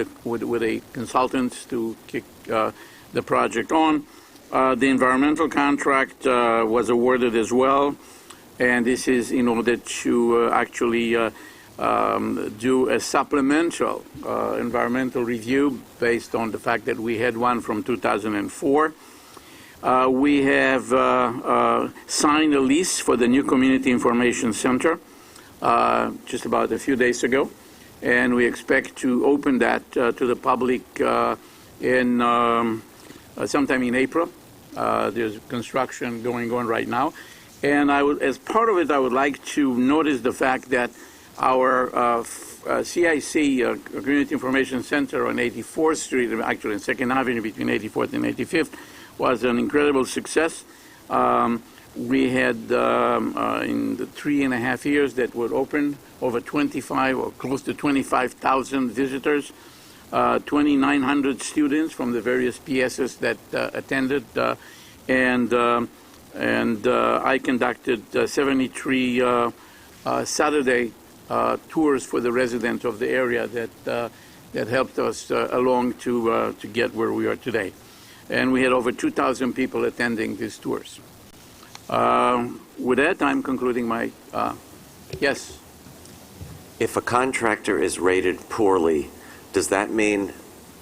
a consultant to kick the project on. The environmental contract was awarded as well, and this is in order to actually do a supplemental environmental review based on the fact that we had one from 2004. We have signed a lease for the new Community Information Center just about a few days ago, and we expect to open that to the public in sometime in April. There's construction going on right now, and as part of it, I would like to notice the fact that our CIC, Community Information Center on 84th Street, actually in 2nd Avenue between 84th and 85th, was an incredible success. We had, in the 3.5 years that were open, over 25 or close to 25,000 visitors, 2,900 students from the various PSs that attended, and I conducted 73 Saturday tours for the residents of the area that helped us along to get where we are today. And we had over 2,000 people attending these tours. With that, I'm concluding my, yes? If a contractor is rated poorly, does that mean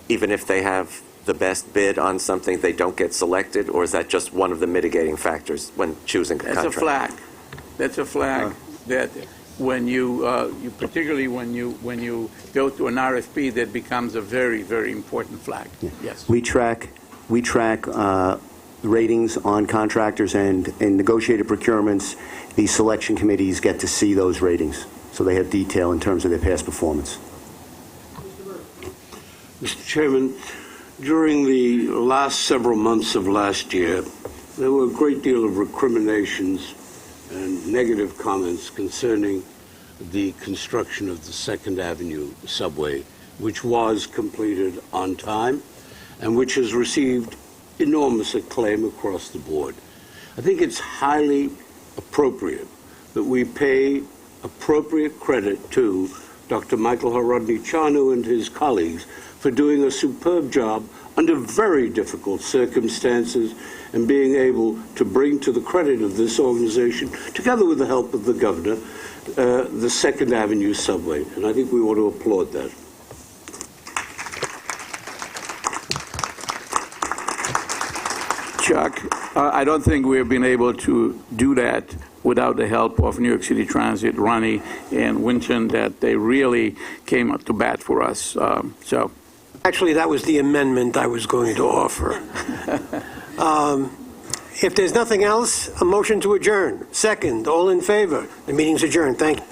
even if they have the best bid on something, they don't get selected, or is that just one of the mitigating factors when choosing a contract? That's a flag. That's a flag that when you, particularly when you go to an RFP, that becomes a very, very important flag. Yeah. Yes. We track ratings on contractors, and in negotiated procurements, these selection committees get to see those ratings, so they have detail in terms of their past performance. Mr. Chairman, during the last several months of last year, there were a great deal of recriminations and negative comments concerning the construction of the 2nd Avenue subway, which was completed on time and which has received enormous acclaim across the board. I think it's highly appropriate that we pay appropriate credit to Dr. Michael Horodny-Chanu and his colleagues for doing a superb job under very difficult circumstances and being able to bring to the credit of this organization, together with the help of the governor, the 2nd Avenue subway. And I think we ought to applaud that. Chuck, I don't think we've been able to do that without the help of New York City Transit, Ronnie and Winton, that they really came up to bat for us. Actually, that was the amendment I was going to offer. If there's nothing else, a motion to adjourn. Second, all in favor. The meeting's adjourned. Thank you.